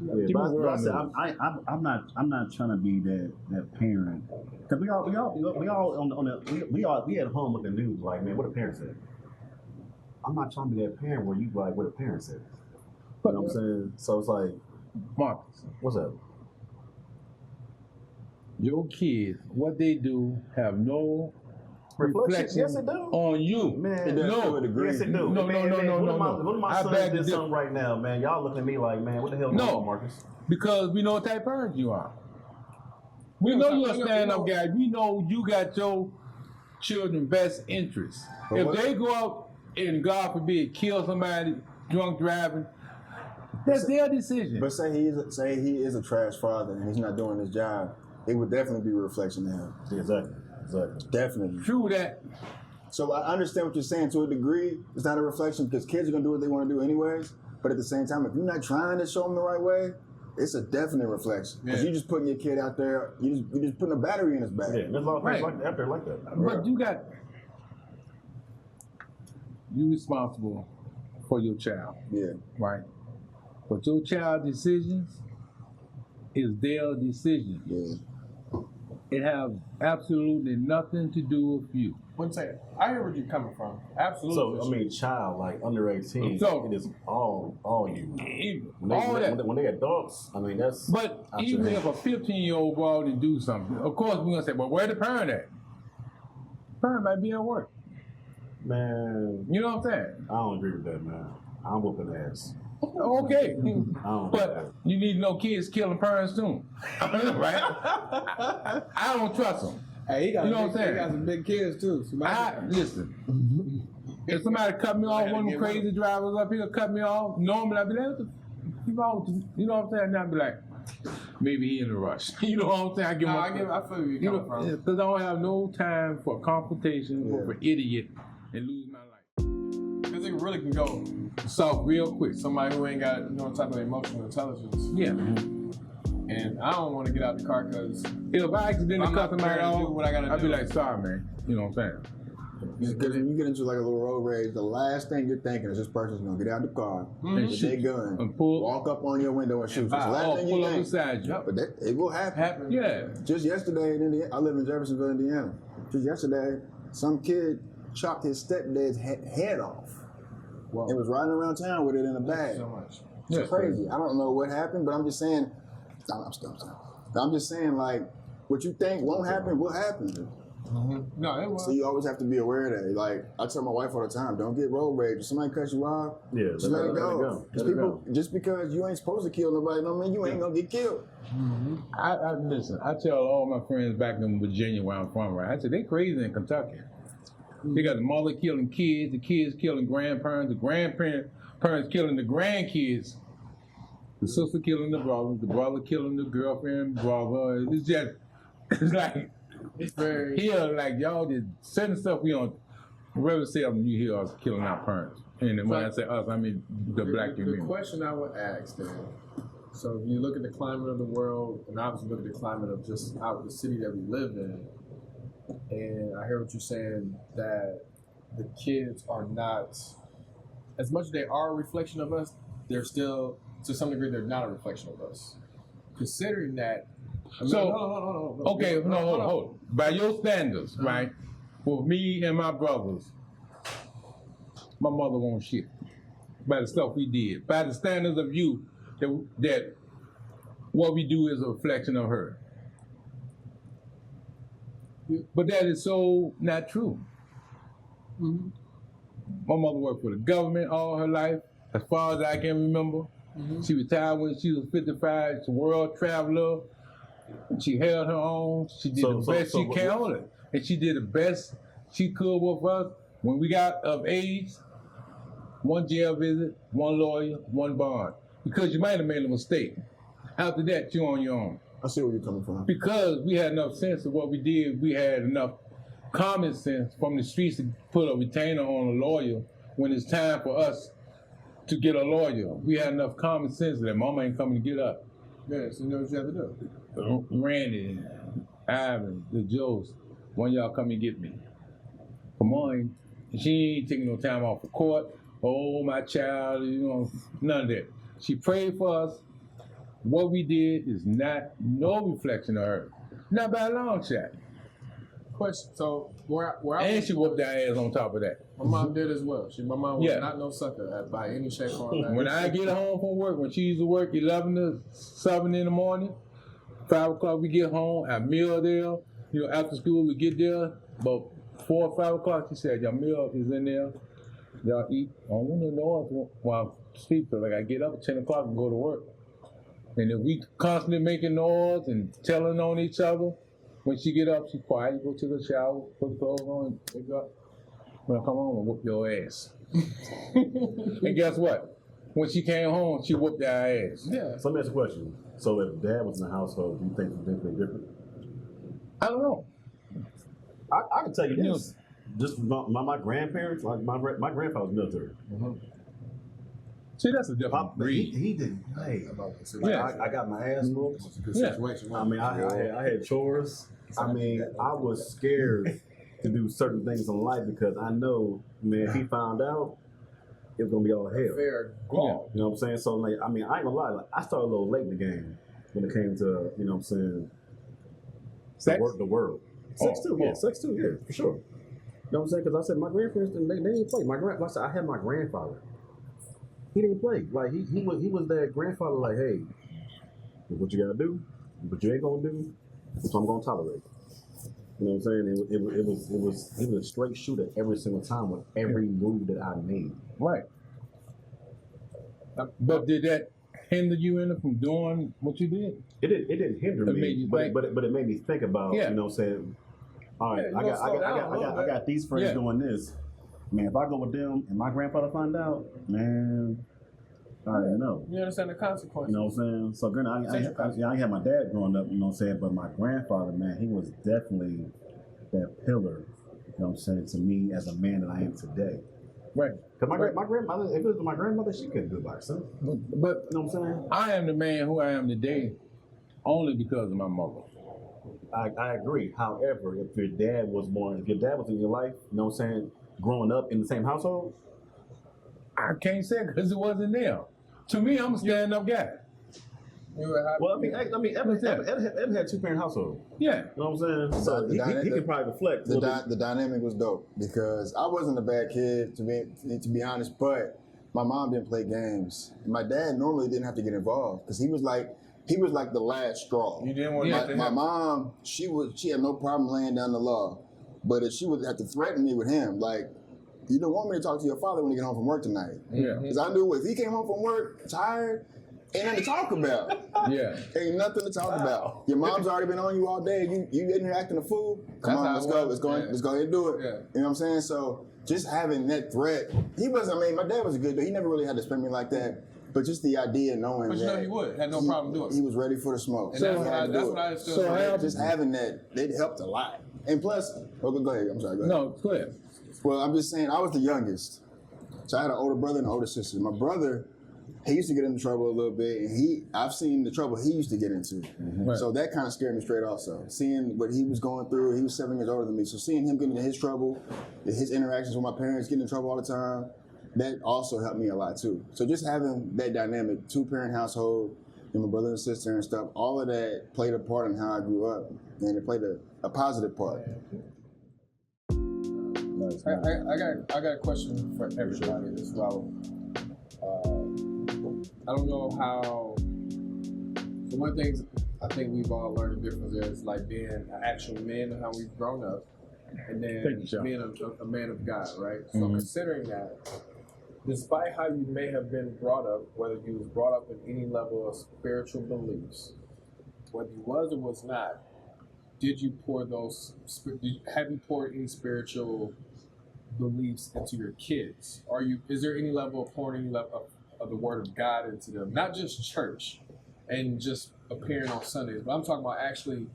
Yeah, Keep but it I real said, news. I'm not trying to be that parent because we all we at home with the news, like, man, what a parent said. I'm not trying to be that parent where you like what a parent said. You know what I'm saying? So it's like, Marcus, what's that? your kids, what they do have no reflection Yes, it do. on you. Man, It does to no. a degree. Yes, it do. No, Man, no, man, no, one no, of my, no. One of my I sons beg to did differ. something right now, man. Y'all looking at me like, man, what the hell going No. on, Marcus? Because we know what type of parent you are. We know you're a stand-up guy. We know you got your children's best interests. But If what- they go out and, God forbid, kill somebody drunk driving, that's their decision. But say he is a trash father and he's not doing his job, it would definitely be a reflection to him. Yeah, exactly. Definitely. True that. So I understand what you're saying to a degree. It's not a reflection because kids are gonna do what they want to do anyways. But at the same time, if you're not trying to show them the right way, it's a definite reflection. Because Yeah. you're just putting your kid out there, you're just putting a battery in his back. Yeah, there's a lot of things Right. like that, out there like that. But you responsible for your child, Yeah. right? But your child's decisions is their decision. Yeah. It has absolutely nothing to do with you. One second. I hear where you're coming from. Absolutely. So I mean, child like under 18, So- it is all you. When All that. when they adults, I mean that's. But out even your if a 15-year-old go out and do something, of course we're gonna say, well, where the parent at? Parent might be at work. Man, You know what I'm saying? I don't agree with that, man. I'm whooping ass. Okay. I don't. do But that. you need to know kids killing parents soon. Right? I don't trust them. Hey, he got, You know what I'm he saying? got some big kids too. So Listen. If somebody cut me off, one of them crazy drivers up here cut me off, normally I'd be like, what the f- you wrong with you? You know what I'm saying? And I'd be like, maybe he in a rush. You know what I'm saying? I feel where you you coming from. because I don't have no time for confrontation with an idiot and lose my life. Because it really can go. So real quick. Somebody who ain't got no type of emotional intelligence. Yeah. And I don't want to get out the car because If I accidentally I'm cut not somebody prepared to do off, what I gotta I'd be do. like, sorry, man. You know what I'm saying? Because when you get into like a little road rage, the last thing you're thinking is this person's gonna get out the car And with shoot their you. gun, And pull, walk up on your window and shoot. It's the last or thing pull you up think. beside you. But that, it will happen. happen. Yeah. Just yesterday in Indiana, I live in Jeffersonville, Indiana. Just yesterday, some kid chopped his stepdad's head off. Whoa. And was riding around town with it in a bag. So much. Yeah. It's crazy. I don't know what happened, but I'm just saying. I'm just saying, like, what you think won't happen will happen. No, it was. So you always have to be aware of that. Like, I tell my wife all the time, don't get road rage. If somebody cuts you off, Yeah, just let it go. Just because you ain't supposed to kill nobody, don't mean you ain't gonna get killed. I listen. I tell all my friends back in Virginia where I'm from, right? I said they crazy in Kentucky. They got the mother killing kids, the kids killing grandparents, the grandparents killing the grandkids, the sister killing the brother killing the girlfriend, brother. It's just, it's like, It's very. here, like y'all just certain stuff we don't rather seldom you hear us killing our parents. And when I say us, I mean the black The community. question I would ask then, so if you look at the climate of the world, and obviously look at the climate of just out the city that we live in, and I hear what you're saying that the kids are not, as much as they are a reflection of us, they're still, to some degree, they're not a reflection of us. Considering that, I mean, So, hold on. Okay, no, hold on. By your standards, right? For me and my brothers, my mother won't shit. By the stuff we did. By the standards of you, that what we do is a reflection of her. But that is so not true. Mhm. My mother worked for the government all her life, as far as I can remember. She retired when she was 55. She's a world traveler. She held her own. She did the best she can on it. And she did the best she could with us. When we got of age, 1 jail visit, 1 lawyer, 1 bond. Because you might have made a mistake. After that, you're on your own. I see where you're coming from. Because we had enough sense of what we did, we had enough common sense from the streets to put a retainer on a lawyer when it's time for us to get a lawyer. We had enough common sense that mama ain't coming to get up. Yeah, so you know what you have to do. Randy, Ivan, the Joes, one of y'all come and get me. Come on. She ain't taking no time off of court. Oh, my child, none of that. She prayed for us. What we did is not no reflection of her. Not by a long shot. Question. So where I And was, she whooped our ass on top of that. my mom did as well. My mom was Yeah. not no sucker by any shape or form. When I get home from work, when she used to work 11 to 7 in the morning, 5 o'clock we get home, our meal there. After school we get there, about 4 or 5 o'clock, she said, your meal is in there. Y'all eat. I don't want to know while I sleep, so like I get up at 10 o'clock and go to work. And if we constantly making noise and telling on each other, when she get up, she quiet, you go to the shower, put the clothes on, and wake up. When I come home, I whoop your ass. And guess what? When she came home, she whooped our ass. Yeah. So let me ask you a question. So if dad was in the household, do you think it's definitely different? I don't know. I can tell you this. Just my grandparents, like my grandfather was military. See, that's a different breed. He did. Hey, Yeah. I got my ass whooped. Yeah. I mean, I had chores. I mean, I was scared to do certain things in life because I know, man, if he found out, it was gonna be all hell. Fair Yeah. go. You know what I'm saying? So like, I mean, I ain't gonna lie. Like, I started a little late in the game when it came to, you know what I'm saying, Sex? the world. Sex too, yeah, sex too, yeah, for sure. You know what I'm saying? Because I said my grandparents they didn't play. Like I said, I had my grandfather. He didn't play. Like he was that grandfather. Like, hey, what you gotta do, what you ain't gonna do, so I'm gonna tolerate. You know what I'm saying? It was a straight shooter every single time with every move that I made. Right. But did that hinder you from doing what you did? It didn't hinder It made me, you but think. it made me think about, Yeah. you know what I'm saying? All right, Yeah, I you gonna slow down a little got bit. these friends Yeah. doing this. Man, if I go with them and my grandfather find out, man, I already know. You understand the consequences? You know what I'm saying? So granted, I had my dad growing up, you know what I'm saying, but my grandfather, man, he was definitely that pillar, you know what I'm saying, to me as a man that I am today. Right. Because my grandmother, if it was my grandmother, she couldn't do it by herself. But You know what I'm saying? I am the man who I am today only because of my mother. I agree. However, if your dad was in your life, you know what I'm saying, growing up in the same household, I can't say because it wasn't there. To me, I'm a stand-up guy. You would have well, I mean, Evan had 2-parent household. Yeah. You know what I'm saying? So he can probably reflect. The dynamic was dope because I wasn't a bad kid to be honest, but my mom didn't play games. My dad normally didn't have to get involved because he was like the last straw. You didn't want to My mom, she had no problem laying down the law, but if she would have to threaten me with him, like, you don't want me to talk to your father when you get home from work tonight. Yeah. Because I knew if he came home from work tired, ain't nothing to talk about. Yeah. Ain't nothing to talk about. Your mom's already been on you all day. You in here acting a fool. Come That's on, how let's it go. was. Let's go ahead and do it. Yeah. You know what I'm saying? So just having that threat, my dad was a good dude. He never really had to spend me like that. But just the idea knowing But you that know he would. Had no problem doing he it. was ready for the smoke. And that's he what had I to that's do what it. I understood. So from how- that. Just having that, it helped a lot. And plus, go ahead. I'm sorry. Go ahead. No, go ahead. Well, I'm just saying, I was the youngest. So I had an older brother and an older sister. My brother, he used to get into trouble a little bit, and I've seen the trouble he used to get into. Right. So that kind of scared me straight also. Seeing what he was going through, he was 7 years older than me. So seeing him get into his trouble, his interactions with my parents, getting in trouble all the time, that also helped me a lot too. So just having that dynamic, 2-parent household, and my brother and sister and stuff, all of that played a part in how I grew up, and it played a positive part. I got a question for everybody as well. I don't know how. So one thing I think we've all learned the difference is like being an actual man and how we've grown up, and then Thank you, Sean. being a man of God, right? So considering that, despite how you may have been brought up, whether you was brought up in any level of spiritual beliefs, whether you was or was not, did you pour have you poured any spiritual beliefs into your kids? Is there any level of pouring any level of the word of God into them? Not just church and just appearing on Sundays, but I'm talking about actually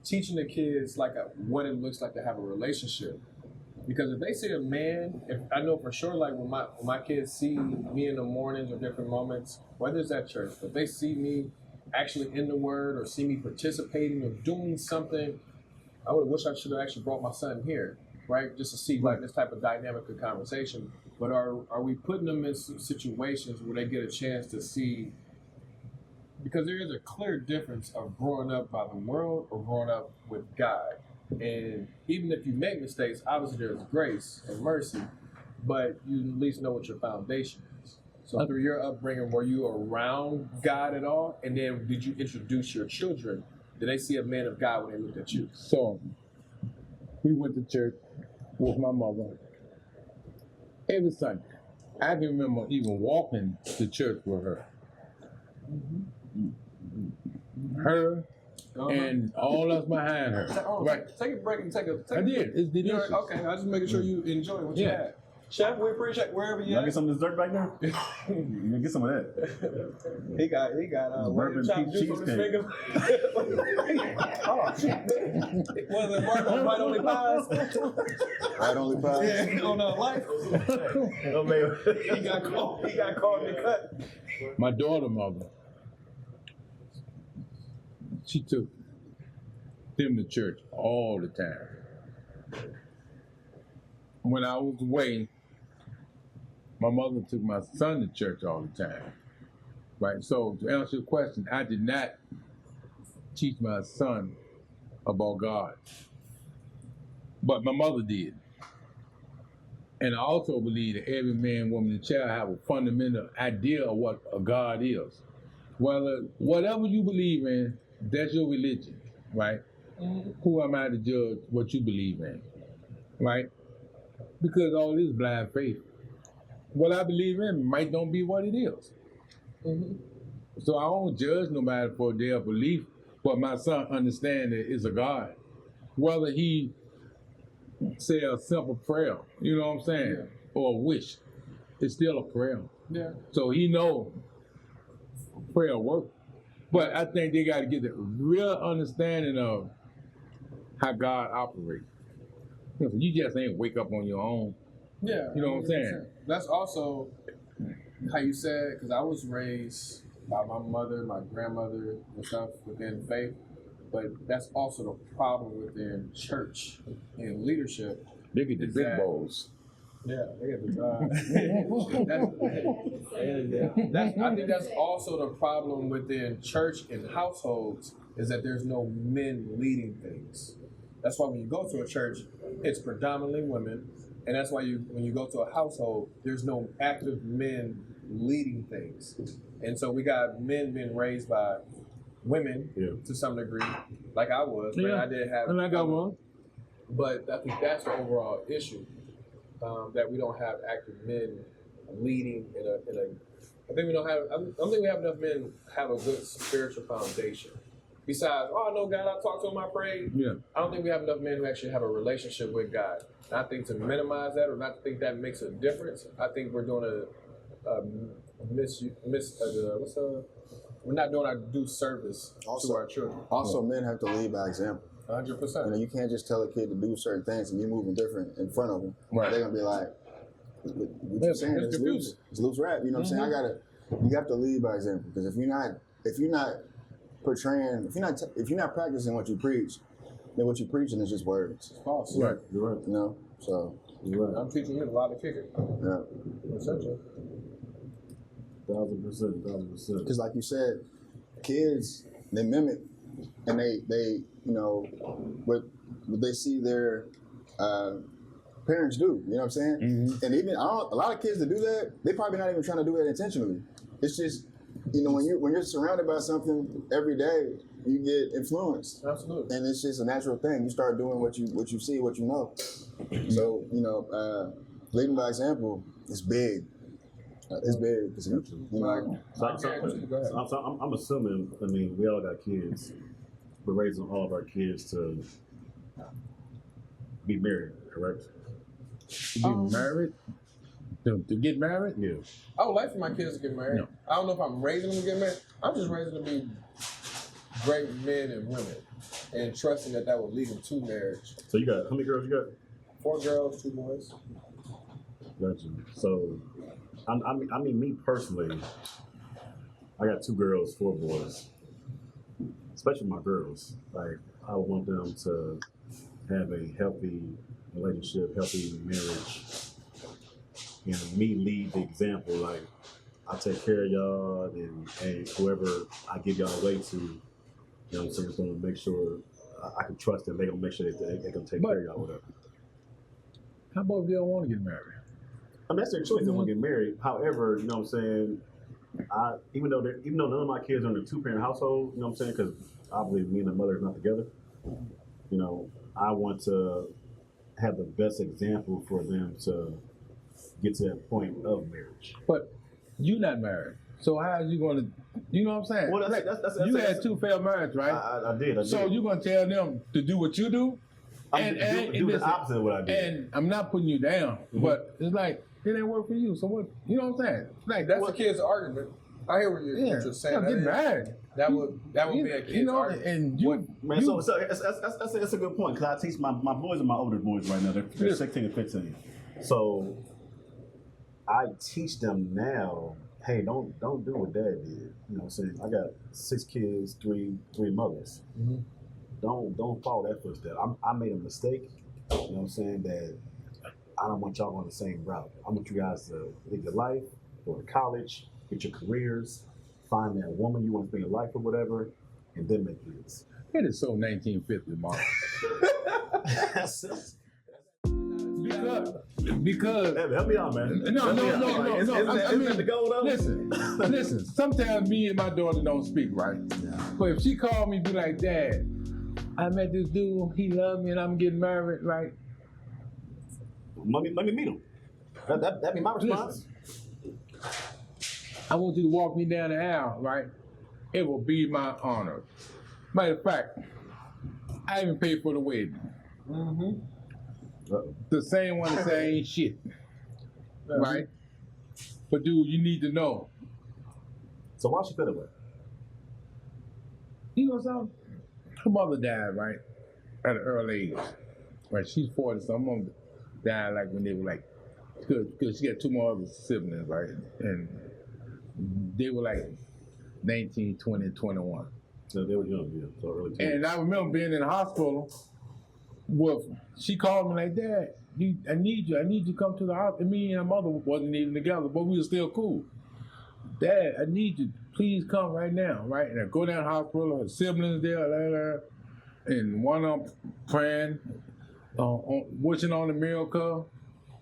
teaching the kids what it looks like to have a relationship. Because if they see a man, if I know for sure, like when my kids see me in the mornings or different moments, whether it's at church, but they see me actually in the word or see me participating or doing something, I would wish I should have actually brought my son here, right? Just to see like this type of dynamic of conversation. But are we putting them in situations where they get a chance to see? Because there is a clear difference of growing up by the world or growing up with God. And even if you make mistakes, obviously there's grace and mercy, but you at least know what your foundation is. So through your upbringing, were you around God at all? And then did you introduce your children? Did they see a man of God when they looked at you? So we went to church with my mother every Sunday. I can remember even walking to church with her. Her and all us behind her. Right. Take a break and take a. I did. It's delicious. Okay, I was just making sure you enjoy what you had. Chef, we appreciate wherever you Y'all at. get some of this dirt back there? You can get some of that. He got bourbon chopped peach juice on his cheesecake. finger. Was it Mark on White Only Pies? Right, only pie. Yeah, on Life. Oh, man. He got caught in the cut. My daughter mother, she took them to church all the time. When I was away, my mother took my son to church all the time. Right? So to answer your question, I did not teach my son about God. But my mother did. And I also believe that every man, woman, and child have a fundamental idea of what a God is. Well, whatever you believe in, that's your religion, right? Who am I to judge what you believe in, right? Because all this blind faith. What I believe in might don't be what it is. So I don't judge nobody for their belief, but my son understands that it's a God. Whether he say a simple prayer, you know what I'm saying, or a wish, it's still a prayer. Yeah. So he know prayer work. But I think they got to get the real understanding of how God operates. You just ain't wake up on your own. Yeah. You know what I'm saying? That's also how you said, because I was raised by my mother, my grandmother, and stuff within faith. But that's also the problem within church and leadership. They get the Is big that- bowls. Yeah, they got the I think that's also the problem within church and households is that there's no men leading things. That's why when you go to a church, it's predominantly women, and that's why when you go to a household, there's no active men leading things. And so we got men being raised by women to some degree, like I was, but I did have. And I got one. But I think that's the overall issue. That we don't have active men leading in a. I think we don't have. I don't think we have enough men have a good spiritual foundation. Besides, I know God. I talked to him. I prayed. Yeah. I don't think we have enough men who actually have a relationship with God. And I think to minimize that or not to think that makes a difference. I think we're doing we're not doing our due service to our children. Also, men have to lead by example. 100%. You can't just tell a kid to do certain things and you moving different in front of them. Right. They're gonna be like, "What you saying? it's It's confusing. loose. It's loose rap." You know what I'm saying? You have to lead by example because if you're not portraying, if you're not practicing what you preach, then what you're preaching is just words. It's false. Right. You're right. You know, so You're right. I'm teaching you a lot of kicking. yeah. Essentially. 1,000%. Because like you said, kids they mimic and they you know what they see their parents do. You know what I'm saying? And even a lot of kids that do that, they probably not even trying to do that intentionally. It's just when you're surrounded by something every day, you get influenced. Absolutely. And it's just a natural thing. You start doing what you see, what you know. So leading by example is big. It's big. It's huge. You know? I'm assuming. I mean, we all got kids. We're raising all of our kids to be married, correct? Get married? To get married? Yeah. I would like for my kids to get married. No. I don't know if I'm raising them to get married. I'm just raising them to be great men and women, and trusting that will lead them to marriage. So you got how many girls you got? 4 girls, 2 boys. Gotcha. So, I mean, me personally, I got 2 girls, 4 boys. Especially my girls. Like, I want them to have a healthy relationship, healthy marriage, and me lead the example. Like, I take care of y'all, and whoever I give y'all away to, you know what I'm saying, is going to make sure I can trust them. They're going to make sure that they can take care of y'all, whatever. How about if they don't want to get married? I mean, that's their choice. They want to get married. However, you know what I'm saying. Even though none of my kids are in a 2-parent household, you know what I'm saying, because obviously me and the mother are not together. You know, I want to have the best example for them to get to that point of marriage. But you're not married. So how are you going to, you know what I'm saying? Well, that's you had 2 failed marriages, right? I did. So you're going to tell them to do what you do? Do the opposite of what I did. And I'm not putting you down, but it's like, it ain't work for you. So what, you know what I'm saying? Like, That's a kid's argument. I hear what you're saying. Get married. That would be a kid's argument. And you, Man, so that's a good point, because I teach my boys and my older boys right now. They're 16 and 15. So I teach them now, hey, don't do what dad did. You know what I'm saying? I got 6 kids, three mothers. Mm-hmm. Don't follow that footstep. I made a mistake, you know what I'm saying, that I don't want y'all on the same route. I want you guys to live your life, go to college, get your careers, find that woman you want to spend your life or whatever, and then make kids. it is so 1950, Mark. Because Help me out, man. No. I mean, the goal though. Listen. Sometimes me and my daughter don't speak, right? Yeah. But if she called me, be like, Dad, I met this dude. He loved me, and I'm getting married, right? Let me meet him. That'd be my response. Listen, I want you to walk me down the aisle, right? It will be my honor. Matter of fact, I even paid for the wedding. Mm-hmm. The same one that say ain't shit, right? But dude, you need to know. So why she feel that way? You know something? Her mother died, right? At an early age. Right? She's 40, so her mom died like when they were like, because she got 2 more other siblings, right? And they were like 19, 20, 21. So they were young, yeah. So early 20s. And I remember being in the hospital with, she called me like, Dad, I need you to come to the hospital. And me and her mother wasn't even together, but we were still cool. Dad, I need you. Please come right now, right? And I go down to the hospital, her siblings there, and one of them praying, wishing on a miracle.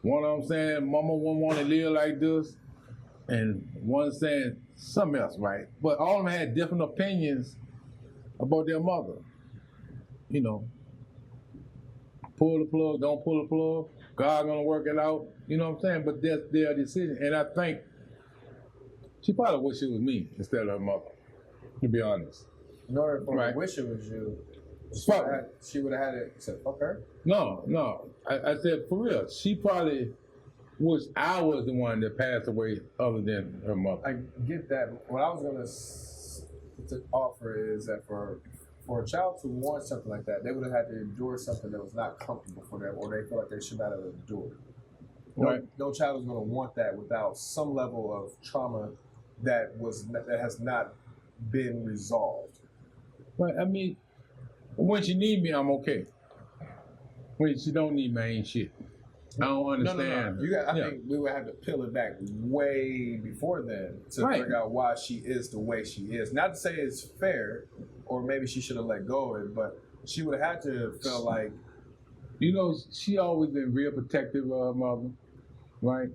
One of them saying, Mama won't want to live like this. And one saying something else, right? But all of them had different opinions about their mother. You know, pull the plug, don't pull the plug. God gonna work it out. You know what I'm saying? But that's their decision. And I think she probably wish it was me instead of her mother, to be honest. In order for her Right. to wish it was you, Fuck. she would have had it. Said, fuck her. No. I said, for real, she probably wish I was the one that passed away other than her mother. I get that. What I was gonna to offer is that for a child to want something like that, they would have had to endure something that was not comfortable for them, or they feel like they should not have endured. Right. No child is going to want that without some level of trauma that has not been resolved. But I mean, when she need me, I'm okay. When she don't need me, I ain't shit. I don't understand. No. I think we would have to peel it back way before then to Right. figure out why she is the way she is. Not to say it's fair, or maybe she should have let go of it, but she would have had to feel like, You know, she always been real protective of her mother, right?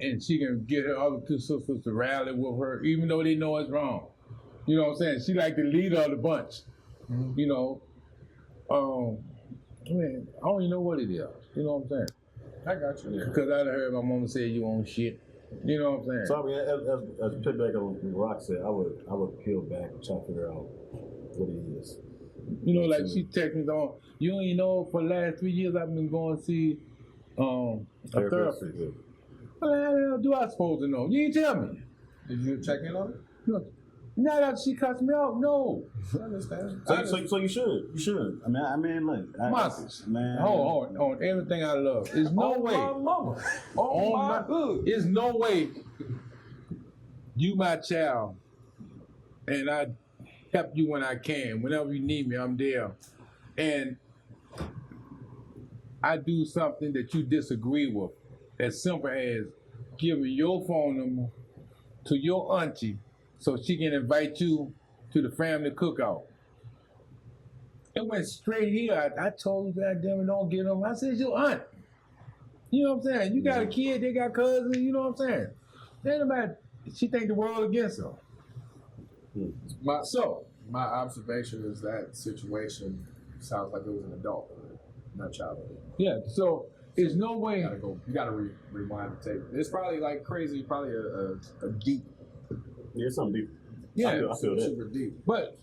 And she can get her other 2 sisters to rally with her, even though they know it's wrong. You know what I'm saying? She like the leader of the bunch. Mm-hmm. You know, I don't even know what it is. You know what I'm saying? I got you. Because I heard my mama say you own shit. You know what I'm saying? So I mean, as piggyback on what Rock said, I would peel back and try to figure out what he is. You know, like she texted me on, you don't even know for the last 3 years I've been going to see a therapist. Yeah. What the hell do I supposed to know? You ain't tell me. Did you check in on it? Look, now that she cuts me out, no. I understand. So you should. You should. I mean, look. Marcus, man. hold on everything I love. There's no Oh, way. my mama. Oh, my hood. There's no way you my child and I help you when I can. Whenever you need me, I'm there. And I do something that you disagree with. As simple as giving your phone number to your auntie so she can invite you to the family cookout. It went straight here. I told you, goddamn it, don't get them. I said, it's your aunt. You know what I'm saying? You got a kid, they got cousins, you know what I'm saying? Ain't nobody, she think the world against her. My observation is that situation sounds like it was an adult, not childhood. Yeah, so there's no way. You gotta rewind the tape. It's probably like crazy, probably a deep. Yeah, it's something deep. Yeah, I feel that. Super deep. but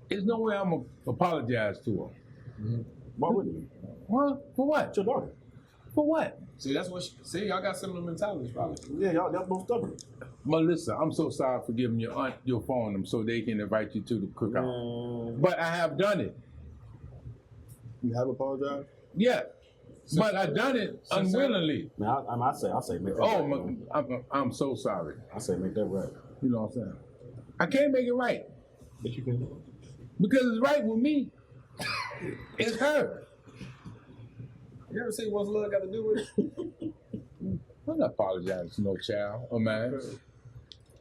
there's no way I'm going to apologize to her. Why wouldn't you? Well, for what? It's your daughter. For what? See, that's what. Y'all got similar mentalities, probably. Yeah, y'all both stubborn. Melissa, I'm so sorry for giving your aunt your phone number so they can invite you to the cookout. But I have done it. You have apologized? Yeah. But I done it unwillingly. Man, I say make that Oh, right. I'm so sorry. I say make that right. You know what I'm saying? I can't make it right But you can. because it's right with me. It's her. You ever see what's love got to do with it? I'm not apologizing to no child or man.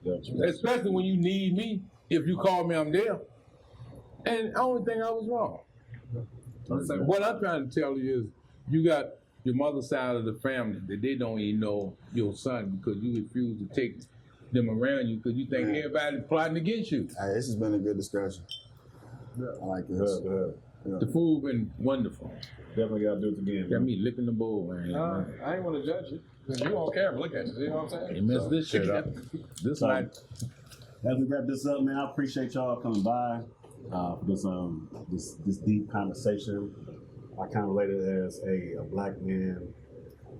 Yeah. Especially when you need me. If you call me, I'm there. And I don't think I was wrong. What I'm trying to tell you is you got your mother's side of the family that they don't even know your son because you refuse to take them around you because you think everybody's plotting against you. Hey, this has been a good discussion. I like this. The food been wonderful. Definitely gotta do it again. Got me licking the bowl, man. I ain't want to judge you. 'Cause you on camera, look at you. You know what I'm saying? You messed this shit up. This night. As we wrap this up, man, I appreciate y'all coming by for this deep conversation. I kind of relate it as a black man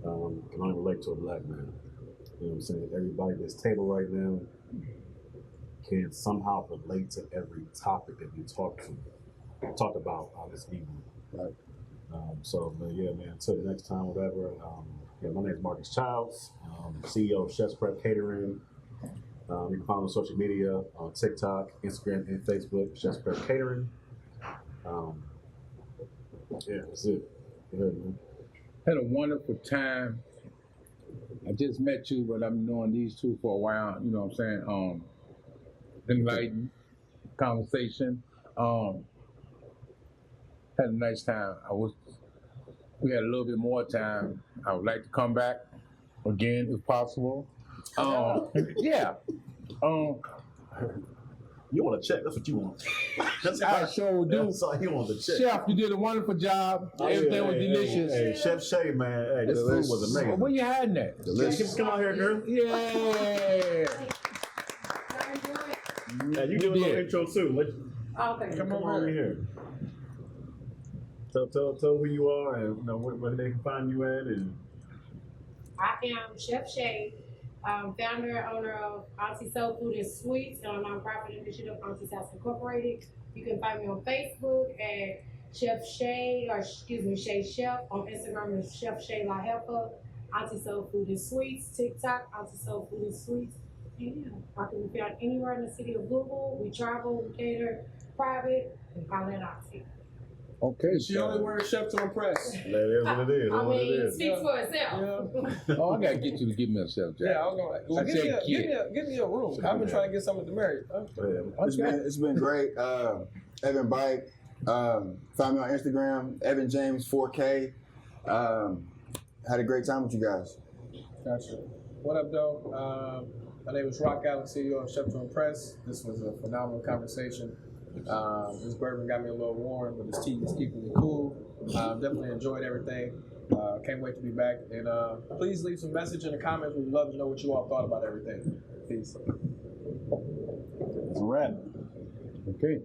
can only relate to a black man. You know what I'm saying? Everybody at this table right now can somehow relate to every topic that we talked about this evening. Right. But yeah, man, until the next time, whatever. My name is Marcus Childs, CEO of Chef's Prep Catering. You can follow me on social media on TikTok, Instagram, and Facebook, Chef's Prep Catering. Yeah, that's it. Go ahead, man. Had a wonderful time. I just met you, but I've been knowing these two for a while. You know what I'm saying? Enlightened conversation. Had a nice time. We had a little bit more time. I would like to come back again if possible. Yeah. You want to check? That's what you want. I sure do. That's all you want to check. Chef, you did a wonderful job. Everything was delicious. Hey, Chef Shay, man. Hey, this food was amazing. Where you hiding at? Delicious. Come on here, girl. Yeah. Hey, you do a little intro too. Okay. Come on here. Tell who you are and where they can find you at and. I am Chef Shay, founder and owner of Auntie Soul Food and Sweets, and a nonprofit initiative, Auntie's House Incorporated. You can find me on Facebook at Chef Shay, Shay Chef. On Instagram is Chef Shay La Helper. Auntie Soul Food and Sweets. TikTok, Auntie Soul Food and Sweets. And yeah, I can be found anywhere in the city of Louisville. We travel, we cater, private, and call it Auntie. Okay. She only wears chef to impress. That is what it is. I What it mean, is. speaks for itself. Oh, I gotta get you to give me a chef, Jack. Yeah, I was going. Well, give me a room. I've been trying to get something to marry. It's been great. Evan Bike. Find me on Instagram, Evan James 4K. Had a great time with you guys. Gotcha. What up, though? My name is Rock Allen, CEO of Chef to Impress. This was a phenomenal conversation. This bourbon got me a little warm, but this tea is keeping me cool. Definitely enjoyed everything. Can't wait to be back. And please leave some message in the comments. We'd love to know what you all thought about everything. Peace. It's a wrap. Okay.